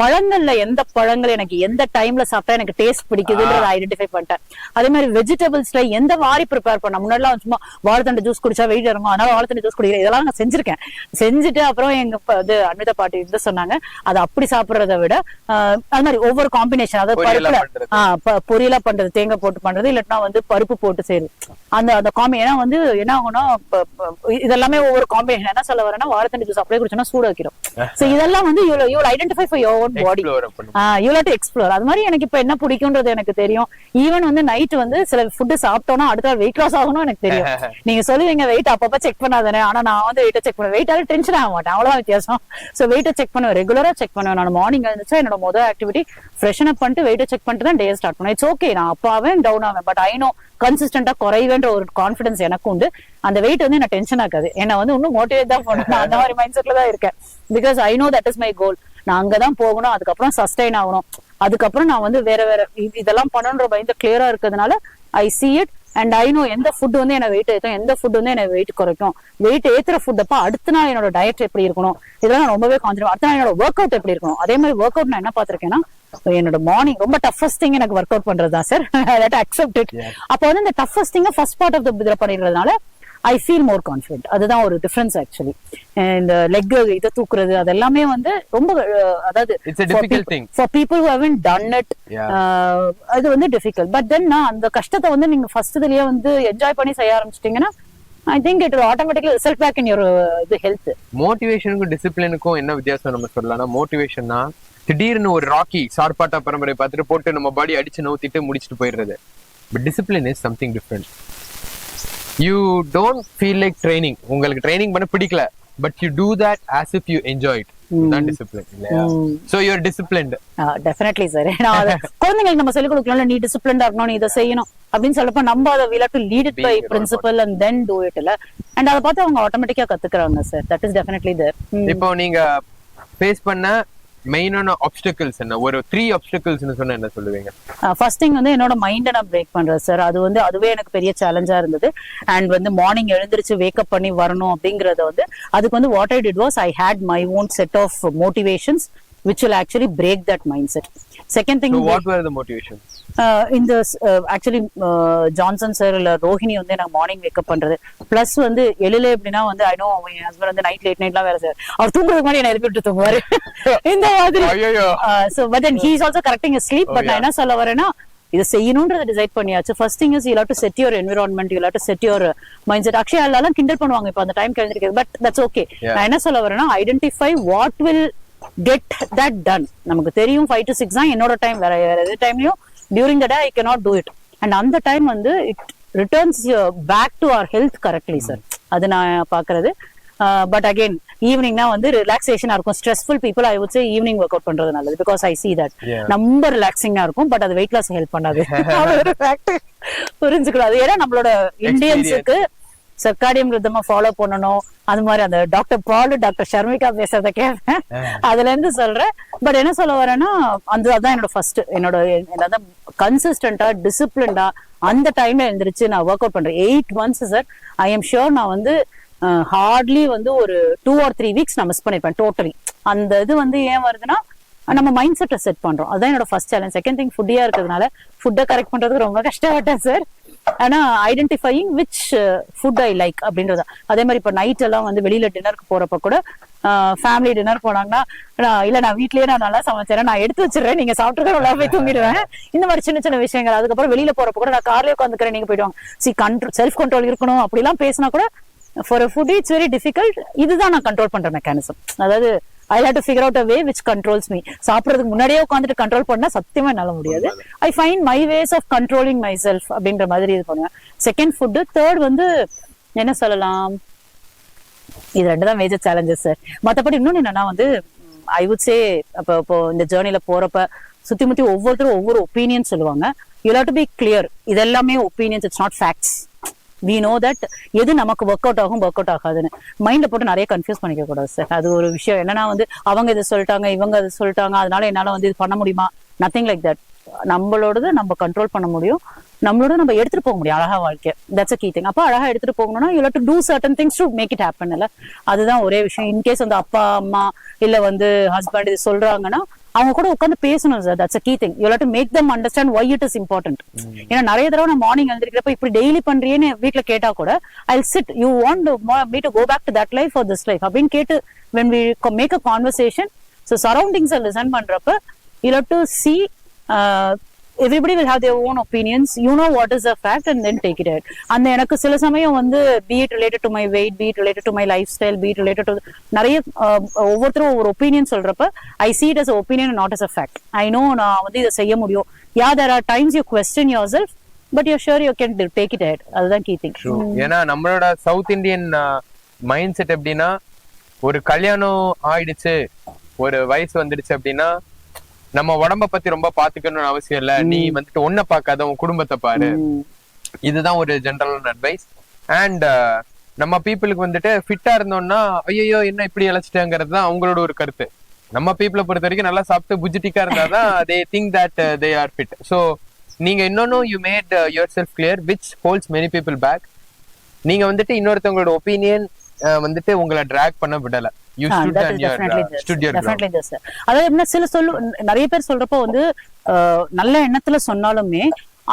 பழங்கள்ல எந்த பழங்கள் எனக்கு எந்த டைம்ல சாப்பிட்டா எனக்கு டேஸ்ட் பிடிக்குதுன்றத ஐடென்டிஃபை பண்ணிட்டேன். அதே மாதிரி வெஜிடபிள்ஸ்ல எந்த மாதிரி ப்ரிப்பேர் பண்ண, முன்னாடிலாம் சும்மா வாழைத்தண்டு ஜூஸ் குடிச்சா வெயிட் இறங்கும், அதனால வாழைத்தண்டு ஜூஸ் குடிக்கிறேன், இதெல்லாம் நான் செஞ்சிருக்கேன். செஞ்சுட்டு அப்புறம் எங்க இது அன்விதா பாட்டி இருந்து சொன்னாங்க, அதை அப்படி சாப்பிடறத விட அது மாதிரி ஒவ்வொரு காம்பினேஷன், அதாவது பருப்புல பொரியலா பண்றது, தேங்காய் போட்டு பண்றது, இல்லாட்டினா வந்து பருப்பு போட்டு செய்யுது, அந்த அந்த ஏன்னா வந்து என்ன ஆகும்னா இதெல்லாமே ஒவ்வொரு காம்பினேஷன். என்ன சொல்ல வரேன்னா, வாழைத்தண்டு ஜூஸ் அப்படியே குடிச்சோம்னா சூடு வைக்கிறோம். சோ இதெல்லாம் வந்து you will identify for your own body, you will do explore. அது மாதிரி எனக்கு இப்ப என்ன பிடிக்கும்ன்றது எனக்கு தெரியும். ஈவன் வந்து நைட் வந்து சில ஃபுட் சாப்பிட்டோம்னா அடுத்த வெயிட் லாஸ் ஆகணும் எனக்கு தெரியும். நீங்க சொல்லுவீங்க வெயிட் அப்பப்ப செக் பண்ணாதானே, ஆனா நான் வந்து வெயிட்ட செக் பண்ணுவேன். வெயிட்டால டென்ஷன் ஆக மாட்டேன், அவ்வளவுதான் வித்தியாசம். சோ வெயிட்ட செக் பண்ணுவேன், ரெகுலரா செக் பண்ணுவேன். நான் மார்னிங் எழுந்துச்சா என்னோட முதல் ஆக்டிவிட்டி ஃப்ரெஷன் அப் பண்ணிட்டு வெயிட்ட செக் பண்ணிட்டு தான் டே ஸ்டார்ட் பண்ணுவேன். இட்ஸ் ஓகே, நான் அப்பாவேன் டவுன் ஆவேன், பட் ஐ நோ கன்சிஸ்டன்டா குறைவேன்ற ஒரு கான்பிடன்ஸ் எனக்கு உண்டு. அந்த வெயிட் வந்து என்ன டென்ஷன் ஆகாது, என்ன வந்து இன்னும் மோட்டிவேட் தான் பண்ணணும். அந்த மாதிரி மைண்ட் செட்ல தான் இருக்கேன். Because I know that is my goal. நான் அங்கதான் போகணும், அதுக்கப்புறம் சஸ்டைன் ஆகணும், அதுக்கப்புறம் நான் வந்து வேற வேற இதெல்லாம் பண்ணணுன்ற மைண்ட் கிளியரா இருக்கிறதுனால I see it and I know எந்த ஃபுட் வந்து என்ன வெயிட் ஏற்றும், எந்த ஃபுட் வந்து என்ன வெயிட் குறைக்கும். வெயிட் ஏத்துற ஃபுட் அப்ப அடுத்த நாள் என்னோட டயட் எப்படி இருக்கணும், இதெல்லாம் நான் ரொம்பவே கான்சென்ட்ரேட். அடுத்த நாள் என்னோட ஒர்க் அவுட் எப்படி இருக்கணும். அதே மாதிரி ஒர்க் அவுட் நான் என்ன பாத்திருக்கேன்னா, என்னோட மார்னிங் ரொம்ப டஃபஸ்ட் திங் எனக்கு ஒர்க் அவுட் பண்றதுதான் சார். Accept it. அப்ப வந்து இந்த டஃபஸ்ட் திங்க ஃபர்ஸ்ட் பார்ட் ஆஃப் த இதுல பண்ணிடுறதுனால ஐ ஃபீல் மோர் கான்ஃபிடென்ட். அதுதான் ஒரு டிஃபரன்ஸ் ஆக்சுவலி. இந்த லெக் இதை தூக்குறது அது எல்லாமே வந்து ரொம்ப அதாவது for people who haven't done it அது வந்து டிஃபிகல்ட். பட் தென் அந்த கஷ்டத்தை வந்து நீங்க ஃபர்ஸ்ட் இதுலயே வந்து என்ஜாய் பண்ணி செய்ய ஆரம்பிச்சிட்டீங்கன்னா I think it will automatically result back in your health. மோட்டிவேஷனுக்கும் டிசிப்ளினுக்கும் என்ன வித்தியாசம் நம்ம சொல்லலாம்னா, மோட்டிவேஷன்னா திடீர்னு ஒரு ராக்கி சார்பாட்டா பரம்பரை பார்த்துட்டு போட்டு நம்ம பாடி அடிச்சு நவுத்திட்டு முடிச்சுட்டு போயிடுறது. But discipline is something different. You don't feel like training, உங்களுக்கு ட்ரைனிங் பண்ண பிடிக்கல, but you do that as if you enjoy it. தான் டிசிப்ளின் இல்லையா? So you are disciplined. Definitely sir. குழந்தைங்களுக்கு நம்ம சொல்லிக் கொடுக்கலாம்ல, நீ டிசிப்ளின்டா இருக்கணும், நீ இதை செய்யணும். அப்படின்னு சொல்லப்ப நம்ம அதை we have to lead it by principle and then do it இல்ல. அண்ட் அதை பார்த்து அவங்க ஆட்டோமேட்டிக்கா கத்துக்கிறாங்க சார். தட் இஸ் டெஃபினெட்லி தேர். இப்போ நீங்க ஃபேஸ் பண்ண மெயினான ஆப்ஸ்டக்கிள்ஸ் என்ன? ஒரு 3 ஆப்ஸ்டக்கிள்ஸ்னு சொன்னா என்ன சொல்லுவீங்க? ஃபர்ஸ்ட் திங் வந்து என்னோட மைண்டை நான் பிரேக் பண்றேன் சார். அது வந்து அதுவே எனக்கு பெரிய சேலஞ்சா இருந்தது. அண்ட் வந்து மார்னிங் எழுந்திருச்சு வேக்கப் பண்ணி வரணும் அப்படிங்கறத வந்து அதுக்கு வந்து what I did was I had my own set of motivations which will actually break that mindset. Second thing, so what were the motivations? In this actually Johnson sir இல்ல ரோஹிணி வந்து எனக்கு மார்னிங் வேக்கப் பண்றது பிளஸ் வந்து எழுல எப்படின்னா வந்து ஐ நோ என் ஹஸ்பண்ட் வந்து நைட் லேட் நைட்லாம் வேற சார் அவர் தூங்குறதுக்கு முன்னாடி என்ன எழுப்பிட்டு தூங்குவாரு இந்த மாதிரி. So but then he is also correcting his sleep. But நான் என்ன சொல்ல வரேன்னா இதை செய்யணும்ன்றதை டிசைட் பண்ணியாச்சு. First thing is you have to set your environment, you have to set your mind set. Akshaya எல்லாம் கிண்டல் பண்ணுவாங்க இப்போ அந்த டைம் எழுந்திருக்கிறது. But that's okay. நான் என்ன சொல்ல வரேன்னா identify what will get that ton. நமக்கு தெரியும் 5 to 6 தான் என்னோட டைம். வேற எது டைம்லயும் during the day I cannot do it. And அந்த டைம் வந்து it returns back to our health correctly sir. அது நான் பாக்குறது. பட் அகெயின் ஈவினிங்னா வந்து ரிலாக்ஸேஷனா இருக்கும். Stressful people I would say evening work out பண்றது நல்லது. பிகாஸ் ஐ சி தட் ரொம்ப ரிலாக்ஸிங்கா இருக்கும். பட் அது வெயிட் லாஸ் ஹெல்ப் பண்ணாது. புரிஞ்சுக்கூடாது. ஏன்னா நம்மளோட இந்தியன்ஸுக்கு சர்க்காடியம் ரிதமா ஃபாலோ பண்ணணும். அது மாதிரி அந்த டாக்டர் பால் டாக்டர் ஷர்மிகா பேசுறத கேட்பேன். அதுல இருந்து சொல்றேன். பட் என்ன சொல்ல வரேன்னா அதான் என்னோட ஃபர்ஸ்ட் என்னோட கன்சிஸ்டன்டா டிசிப்ளின்டா அந்த டைம்ல எழுந்திருச்சு நான் ஒர்க் அவுட் பண்றேன். 8 months sir. I am sure நான் வந்து ஹார்ட்லி வந்து ஒரு 2 or 3 weeks நான் மிஸ் பண்ணிருப்பேன் டோட்டலி. அந்த இது வந்து ஏன் வருதுன்னா நம்ம மைண்ட் செட்டை செட் பண்றோம். அதான் என்னோட ஃபர்ஸ்ட் சேலஞ்ச். செகண்ட் திங் ஃபுட்டியா இருக்கிறதுனால ஃபுட்டை கரெக்ட் பண்றதுக்கு ரொம்ப கஷ்டப்பட்டேன் சார். ஆனா identifying which food I like அப்படின்றதா. அதே மாதிரி இப்ப நைட் எல்லாம் வந்து வெளியில டின்னருக்கு போறப்ப கூட ஃபேமிலி டின்னர் போனாங்கன்னா இல்ல நான் வீட்லயே நான் நல்லா சமைச்சேன், நான் எடுத்து வச்சிடறேன், நீங்க சாப்பிட்டு நல்லா போய் தூங்கிடுவேன். இந்த மாதிரி சின்ன சின்ன விஷயங்கள். அதுக்கப்புறம் வெளியில போறப்ப கூட நான் கார்லயே உட்காந்துக்கிறேன், நீங்க போயிடுவாங்க. கண்ட்ரோல் செல்ஃப் கண்ட்ரோல் இருக்கணும். அப்படிலாம் பேசினா கூட for a food it's very difficult. இதுதான் நான் கண்ட்ரோல் பண்ற மெக்கானிசம். அதாவது I had to figure out a way which controls me. சாப்பிடுறதுக்கு முன்னாடியே உட்காந்துட்டு கண்ட்ரோல் பண்ணா சத்தியமா என்னால முடியாது. I find my ways of controlling myself அப்படின்ற மாதிரி இது பண்ணுவேன். Second food. தேர்ட் வந்து என்ன சொல்லலாம், இது 2 தான் மேஜர் சேலஞ்சஸ் சார். மற்றபடி இன்னொன்னு என்னன்னா வந்து ஐ வுட் சே இப்போ இந்த ஜேர்னில போறப்ப சுத்தி முத்தி ஒவ்வொருத்தரும் ஒவ்வொரு ஒப்பீனியன் சொல்லுவாங்க. You have to be clear. இதெல்லாமே opinions, it's not facts. we know that எது நமக்கு ஒர்க் அவுட் ஆகும் ஒர்க் அவுட் ஆகாதுன்னு மைண்ட்ல போட்டு நிறைய கன்ஃபியூஸ் பண்ணிக்க கூடாது சார். அது ஒரு விஷயம். என்னன்னா வந்து அவங்க இதை சொல்லிட்டாங்க, இவங்க அதை சொல்லிட்டாங்க, அதனால என்னால வந்து இது பண்ண முடியுமா? Nothing like that. நம்மளோடது நம்ம கண்ட்ரோல் பண்ண முடியும். நம்மளோட நம்ம எடுத்துட்டு போக முடியும் அழகா வாழ்க்கை. That's a key thing. அப்ப அழகா எடுத்துட்டு போகணும்னா you have to do certain things to make it happen. இல்ல அதுதான் ஒரே விஷயம். இன்கேஸ் வந்து அப்பா அம்மா இல்ல வந்து ஹஸ்பண்ட் இது சொல்றாங்கன்னா அவங்க கூட உட்காந்து பேசணும் sir. That's a key thing. You have to make them understand why it is important. ஏன்னா நிறைய தடவை நான் மார்னிங் எழுந்திருக்கிறப்ப இப்படி டெய்லி பண்றேன்னு வீட்டுல கேட்டா கூட I'll sit, you want me to go back to that life or this life அப்படின்னு கேட்டு when we make a conversation, so surroundings listen பண்றப்ப you have to see everybody will have their own opinions. You know what is a fact and then take it ahead. அந்த எனக்கு சில சமயம் வந்து be it related to my weight, be it related to my lifestyle, be it related to நிறைய ஒவ்வொருத்தரும் ஒவ்வொரு ஒப்பீனியன் சொல்றப்ப I see it as an opinion and not as a fact. I know நான் வந்து இதை செய்ய முடியும். Yeah, there are times you question yourself, but you're sure you can take it ahead. அதுதான் key thing. ஏன்னா நம்மளோட சவுத் இந்தியன் மைண்ட் செட் எப்படின்னா, ஒரு கல்யாணம் ஆயிடுச்சு, ஒரு வயசு வந்துடுச்சு அப்படின்னா நம்ம உடம்ப பத்தி ரொம்ப பாத்துக்கணும்னு அவசியம் இல்ல, நீ வந்துட்டு ஒன்ன பாக்காத உன் குடும்பத்தை பாரு. இதுதான் ஒரு ஜெனரல் அட்வைஸ். அண்ட் நம்ம பீப்புளுக்கு வந்துட்டு ஃபிட்டா இருந்தோம்னா ஐயோ என்ன இப்படி இழைச்சிட்டாங்கிறது தான் அவங்களோட ஒரு கருத்து. நம்ம பீப்புளை பொறுத்த வரைக்கும் நல்லா சாப்பிட்டு புஜிட்டிக்கா இருந்தாதான் they think that they are fit. So நீங்க இன்னொன்னும் you made yourself clear which holds many people back. நீங்க வந்துட்டு இன்னொருத்தவங்களோட ஒப்பீனியன் வந்துட்டு உங்களை டிராக் பண்ண விடல. அதாவது சில நிறைய பேர் சொல்றப்போ வந்து நல்ல எண்ணத்துல சொன்னாலுமே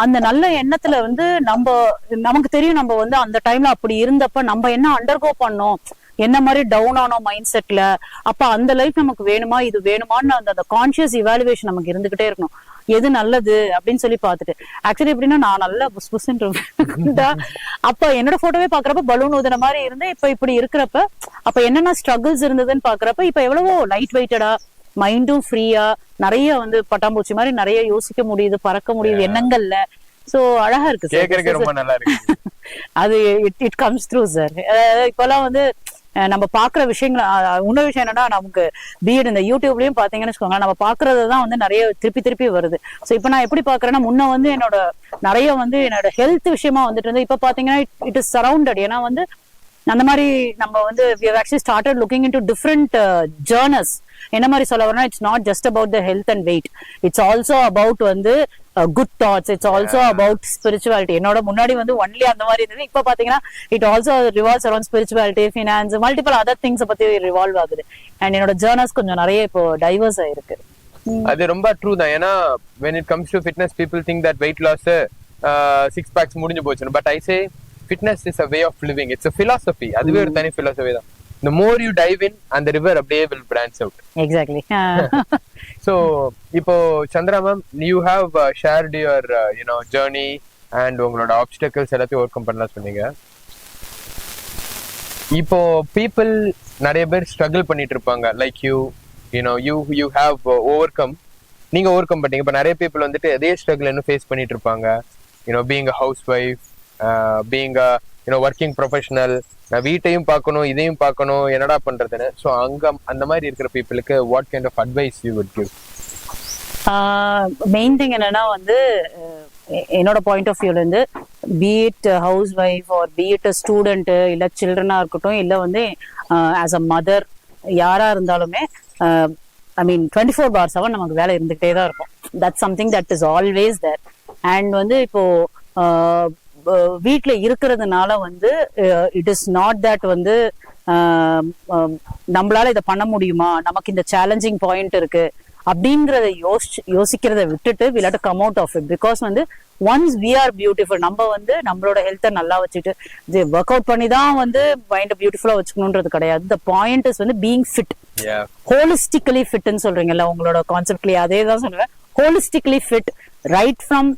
அந்த நல்ல எண்ணத்துல வந்து நமக்கு தெரியும் நம்ம வந்து அந்த டைம்ல அப்படி இருந்தப்ப நம்ம என்ன அண்டர்கோ பண்ணோம், என்ன மாதிரி டவுன் ஆனோம் மைண்ட் செட்ல. அப்ப அந்த லைஃப் நமக்கு வேணுமா இது வேணுமான்னு அந்த கான்சியஸ் இவாலுவேஷன் நமக்கு இருந்துகிட்டே இருக்கணும். எது நல்லது அப்படின்னு சொல்லி பாத்துட்டு ஆக்சுவலி எப்படின்னா நான் நல்லா புஸ் புஸ்ன்னு அப்ப என்னோட போட்டோவே பாக்குறப்ப பலூன் ஊதுன மாதிரி இருந்தேன். இப்ப இப்படி இருக்கிறப்ப அப்ப என்னென்ன ஸ்ட்ரகிள்ஸ் இருந்ததுன்னு பாக்குறப்ப இப்ப எவ்வளவோ லைட் வெயிட்டடா, மைண்டும் ஃப்ரீயா, நிறைய வந்து பட்டாம்பூச்சி மாதிரி நிறைய யோசிக்க முடியுது, பறக்க முடியுது எண்ணங்கள்ல. சோ அழகா இருக்கு சார். அது இட் கம்ஸ் த்ரூ சார். இப்பெல்லாம் வந்து நம்ம பாக்குற விஷயங்கள் இன்னொரு விஷயம் என்னன்னா நமக்கு பிஎட் இந்த யூடியூப்லயும் பாத்தீங்கன்னு வச்சுக்கோங்க, நம்ம பாக்குறதுதான் வந்து நிறைய திருப்பி திருப்பி வருது. சோ இப்ப நான் எப்படி பாக்குறேன்னா முன்ன வந்து என்னோட நிறைய வந்து என்னோட ஹெல்த் விஷயமா வந்துட்டு இருந்து இப்ப பாத்தீங்கன்னா இட் இஸ் சரௌண்டட். ஏன்னா வந்து அந்த மாதிரி நம்ம வந்து we have actually started looking into different journals. என்ன மாதிரி சொல்ல வரேன்னா it's not just about the health and weight, it's also about வந்து good thoughts, it's also about spirituality. என்னோட முன்னாடி வந்து ஒன்லி அந்த மாதிரி இருந்தது. இப்ப பாத்தீங்கன்னா it also revolves around spirituality, finance, multiple other things பத்தி ரிவால்வ் ஆகுது. அண்ட் என்னோட ஜேர்னல்ஸ் கொஞ்சம் நிறைய இப்போ டைவர்ஸ் ஆயிருக்கு. அது ரொம்ப ட்ரூ தான். ஏன்னா when it comes to fitness people think that weight loss six packs முடிஞ்சு போச்சு. But I say fitness is a way of living, it's a philosophy. அதுவே ஒரு தனி philosophy தான். The more you dive in and the river அப்படியே will branch out. Exactly. So இப்போ Chandra ma'am, you have shared your journey and உங்களோட obstacles எல்லாத்தையும் ஓவர்கம் பண்ணலாம் சொன்னீங்க. இப்போ people நிறைய பேர் struggle பண்ணிட்டு இருப்பாங்க like you have overcome, நீங்க ஓவர்கம் பண்ணீங்க. இப்போ நிறைய people வந்துட்டு அதே ஸ்ட்ரகிள் இன்னும் ஃபேஸ் பண்ணிட்டு இருப்பாங்க. being a housewife, being a working professional, வீட்டையும் பார்க்கணும் இதையும் பார்க்கணும், என்னடா பண்றதுன்னு. ஸோ அங்க அந்த மாதிரி இருக்கிற பீப்புளுக்கு what kind of advice you would give? Main thing என்னன்னா வந்து என்னோட பாயிண்ட் ஆஃப் வியூல இருந்து be it housewife or be it student இல்ல சில்ட்ரனா இருக்கட்டும் இல்ல வந்து ஆஸ் அ மதர் யாரா இருந்தாலுமே ஐ மீன் 24/7 நமக்கு வேலை இருந்துகிட்டே தான் இருக்கும். That's something that is always there. And வந்து இப்போ வீட்டுல இருக்கிறதுனால வந்து இட் இஸ் நாட் தட் வந்து நம்மளால இதை பண்ண முடியுமா, நமக்கு இந்த சேலஞ்சிங் பாயிண்ட் இருக்கு அப்படிங்கறத யோசிக்கிறத விட்டுட்டு we have to come out of it. Because வந்து once we are beautiful, நம்ம வந்து நம்மளோட ஹெல்த்தை நல்லா வச்சுட்டு ஒர்க் அவுட் பண்ணி தான் வந்து மைண்ட் பியூட்டிஃபுல்லா வச்சுக்கணும்ன்றது கிடையாது. த பாயிண்ட் இஸ் வந்து பீயிங் ஃபிட், ஹோலிஸ்டிக்கலி ஃபிட்னு சொல்றீங்கல்ல உங்களோட கான்செப்ட்லயே அதே தான் சொல்லுவேன். ஹோலிஸ்டிக்கலி fit right from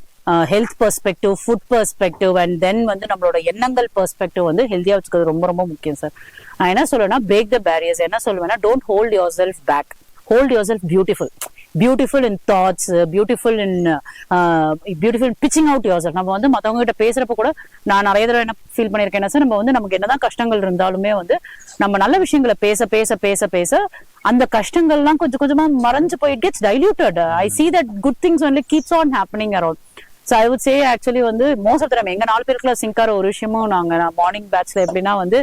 health perspective, food perspective and then வந்து நம்மளோட எண்ணங்கள் பெர்ஸ்பெக்டிவ் வந்து ஹெல்த்தியா வச்சுக்கிறது ரொம்ப ரொம்ப முக்கியம் சார். நான் என்ன சொல்லுவேன்னா பிரேக் த பேரியர்ஸ். என்ன சொல்லுவேன்னா don't hold yourself back, hold yourself beautiful in thoughts, beautiful in pitching out yourself. நம்ம வந்து மற்றவங்க கிட்ட பேசுறப்ப கூட நான் நிறைய தடவை என்ன ஃபீல் பண்ணியிருக்கேன் சார், நம்ம வந்து நமக்கு என்னதான் கஷ்டங்கள் இருந்தாலுமே வந்து நம்ம நல்ல விஷயங்களை பேச பேச பேச பேச அந்த கஷ்டங்கள்லாம் கொஞ்சம் கொஞ்சமா மறைஞ்சு போய் it gets diluted. I see that good things only keeps on happening around. So I would say actually வந்து மோஸ்ட் ஆஃப் த டைம் எங்க 4 பேருக்குள்ள சிங்க் ஆகிற ஒரு விஷயமும் நாங்க மார்னிங் பேட்ச்ல எப்படின்னா வந்து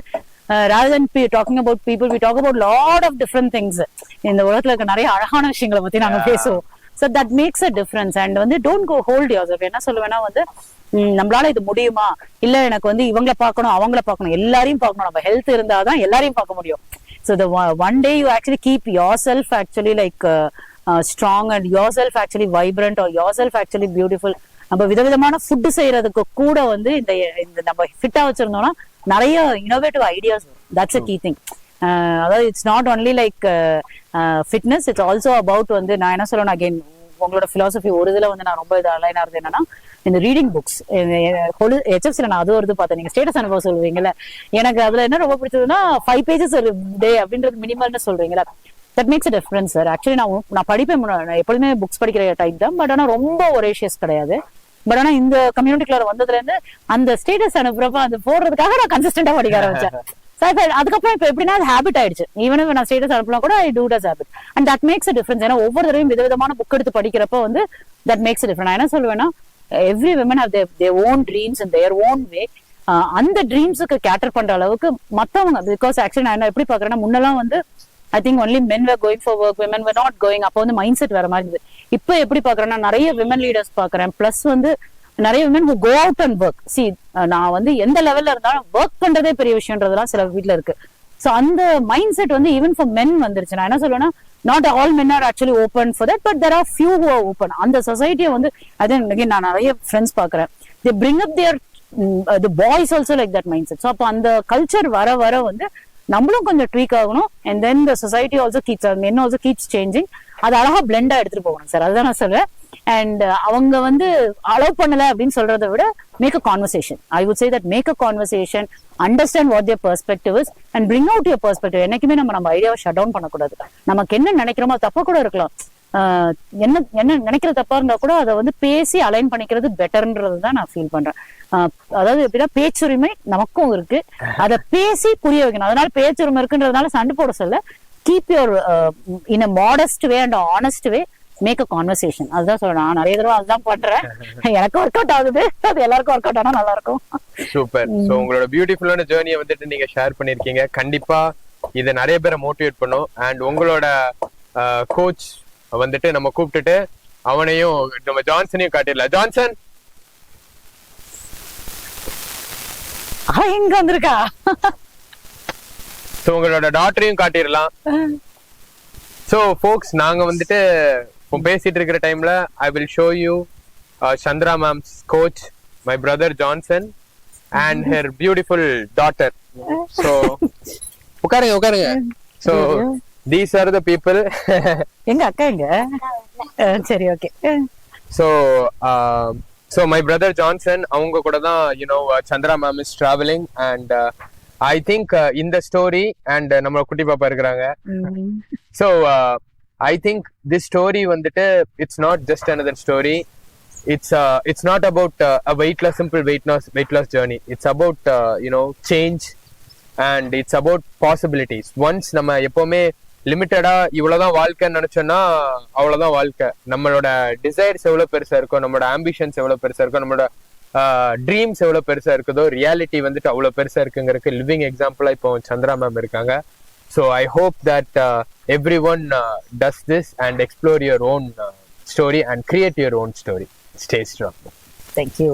rather than talking about people, we talk about lot of different things. இந்த உலகத்துல இருக்க நிறைய அழகான விஷயங்களை பத்தி நாங்க பேசுவோம். So that makes a difference. And வந்து don't go hold yourself. என்ன சொல்லுவேன்னா வந்து நம்மளால இது முடியுமா, இல்ல எனக்கு வந்து இவங்களை பார்க்கணும் அவங்கள பார்க்கணும் எல்லாரையும் பார்க்கணும், நம்ம ஹெல்த் இருந்தாதான் எல்லாரையும் பார்க்க முடியும். So the one day you actually keep yourself actually like strong and yourself actually vibrant or yourself actually beautiful. நம்ம விதவிதமான ஃபுட் செய்யறதுக்கு கூட வந்து இந்த நம்ம ஃபிட்டா வச்சிருந்தோம்னா நிறைய இனோவேட்டிவ் ஐடியாஸ் வரும். That's a key thing. அதாவது it's not only like fitness, it's also about வந்து நான் என்ன சொல்லணும் அகைன் உங்களோட பிலாசபி ஒரு இதுல வந்து நான் ரொம்ப இது அலைனா இருந்தது என்னன்னா இந்த ரீடிங் புக்ஸ். HFCல நான் அது வருது பார்த்தேன். நீங்க ஸ்டேட்டஸ் அனுபவம் சொல்லுவீங்கல்ல, எனக்கு அதுல என்ன ரொம்ப பிடிச்சதுன்னா 5 pages ஒரு டே அப்படின்றது மினிமல்னு சொல்றீங்களா, that makes a difference sir. Actually நான் படிப்பேன், நான் எப்பொழுதுமே புக்ஸ் படிக்கிற டைப் தான். பட் ஆனா ரொம்ப ஒரேஷியஸ் கிடையாது. பட் ஆனா இந்த கம்யூனிட்டிக்குள்ள வந்ததுல இருந்து அந்த ஸ்டேட்டஸ் அனுப்புறப்ப அது போடுறதுக்காக நான் கன்சிஸ்டன்டா படிக்க ஆரம்பிச்சேன். அதுக்கப்புறம் இப்ப எப்படின்னா அது ஹேபிட் ஆயிடுச்சு. ஈவன் நான் ஸ்டேட்டஸ் அனுப்பலாம் கூட I do it as habit. And that makes a difference. ஏன்னா ஒவ்வொரு தடவையும் விதவிதமான புக் எடுத்து படிக்கிறப்ப வந்து தட் மேக்ஸ் அ டிஃபரன்ஸ். நான் என்ன சொல்லுவேன்னா every women have their own dreams in their own way. அந்த ட்ரீம்ஸுக்கு கேட்டர் பண்ற அளவுக்கு மத்தவங்க, பிகாஸ் ஆக்சுவலி நான் என்ன எப்படி பாக்குறேன்னா முன்னெல்லாம் வந்து I think only men were going for work, women were not going. அப்போ வந்து மைண்ட் செட் வேற மாதிரி இருந்தது. இப்போ எப்படி பாக்குறேன்னா நிறைய விமன் லீடர்ஸ் பாக்குறேன். பிளஸ் வந்து நிறைய women who go out and work. See, நான் வந்து எந்த லெவல்ல இருந்தாலும் ஒர்க் பண்றதே பெரிய விஷயம்ன்றதுலாம் சில வீட்டுல இருக்கு. சோ அந்த மைண்ட் செட் வந்து ஈவன் ஃபார் மென் வந்துருச்சு. நான் என்ன சொல்லுவேன்னா not all men are actually open for that, but there are few who are open. அந்த சொசைட்டியை வந்து அதே நான் நிறைய ஃப்ரெண்ட்ஸ் பாக்குறேன். they bring up their the boys also like that mindset. So அப்போ அந்த கல்ச்சர் வர வர வந்து நம்மளும் கொஞ்சம் ட்வீக் ஆகணும். And then the society also keeps, men also keeps changing. அது அழகா பிளெண்டா எடுத்துட்டு போகணும் சார், அதுதான் நான் சொல்றேன். அண்ட் அவங்க வந்து அலோவ் பண்ணல அப்படின்னு சொல்றதை விட make a conversation. I would say that make a conversation, understand what their perspective is and bring out your perspective. என்னைக்குமே நம்ம ஐடியாவை ஷட் டவுன் பண்ணக்கூடாது. நமக்கு என்ன நினைக்கிறோமோ தப்பா கூட இருக்கலாம், என்ன நினைக்கிற தப்பா இருந்தா கூட அதை வந்து பேசி அலைன் பண்ணிக்கிறது பெட்டர்ன்றதுதான் நான் ஃபீல் பண்றேன். அதாவது எப்படின்னா பேச்சுரிமை நமக்கும் இருக்கு, அதை பேசி புரிய வைக்கணும். அதனால பேச்சுரிமை இருக்குன்றதுனால சண்டை போட சொல்ல, keep your in a modest way and honest way make a conversation. அதுதான் சொல்றேன், நான் நிறைய தடவை அதுதான் பண்றேன். எனக்கு ஒர்க் அவுட் ஆகுது, அது எல்லாருக்கும் ஒர்க் அவுட் ஆனா நல்லா இருக்கும். சூப்பர். சோ உங்களோட பியூட்டிஃபுல்லான ஜேர்னியை வந்துட்டு நீங்க ஷேர் பண்ணிருக்கீங்க. கண்டிப்பா இதை நிறைய பேரை மோட்டிவேட் பண்ணும். அண்ட் உங்களோட கோச் வந்துட்டு நம்ம கூப்பிட்டுட்டு அவனையும் நம்ம ஜான்சனையும் காட்டிடலாம். ஜான்சன் எங்க வந்திருக்கா? சோ உங்களோட டாக்டரையும் காட்டிடலாம். சோ ஃபோக்ஸ், நாங்க வந்துட்டு பேசிட்டு இருக்கிற டைம்ல I will show you Chandra ma'am's coach, my brother Johnson and her beautiful daughter. So உட்காருங்க. So these are the people. எங்க அக்கா எங்க? சரி, okay. So my brother Johnson, அவங்க கூட தான் Chandra ma'am is traveling and I think in the story and நம்ம குட்டி பாப்பா இருக்கிறாங்க. So I think this story வந்துட்டு it's not just another story. It's not about a simple weight loss journey. It's about change and it's about possibilities. Once நம்ம எப்பவுமே லிமிட்டடா இவ்வளவுதான் வாழ்க்கைன்னு நினைச்சோம்னா அவ்வளவுதான் வாழ்க்கை. நம்மளோட டிசைர்ஸ் எவ்வளவு பெருசா இருக்கோ, நம்மளோட ஆம்பிஷன்ஸ் எவ்வளவு பெருசா இருக்கோ, நம்மளோட ட்ரீம்ஸ் எவ்வளவு பெருசா இருக்குதோ, ரியாலிட்டி வந்துட்டு அவ்வளவு பெருசா இருக்குங்கிறதுக்கு லிவிங் எக்ஸாம்பிளா இப்போ சந்திரா மேம் இருக்காங்க. So I hope that every one does this and explore your own story and create your own story. Stay strong. Thank you.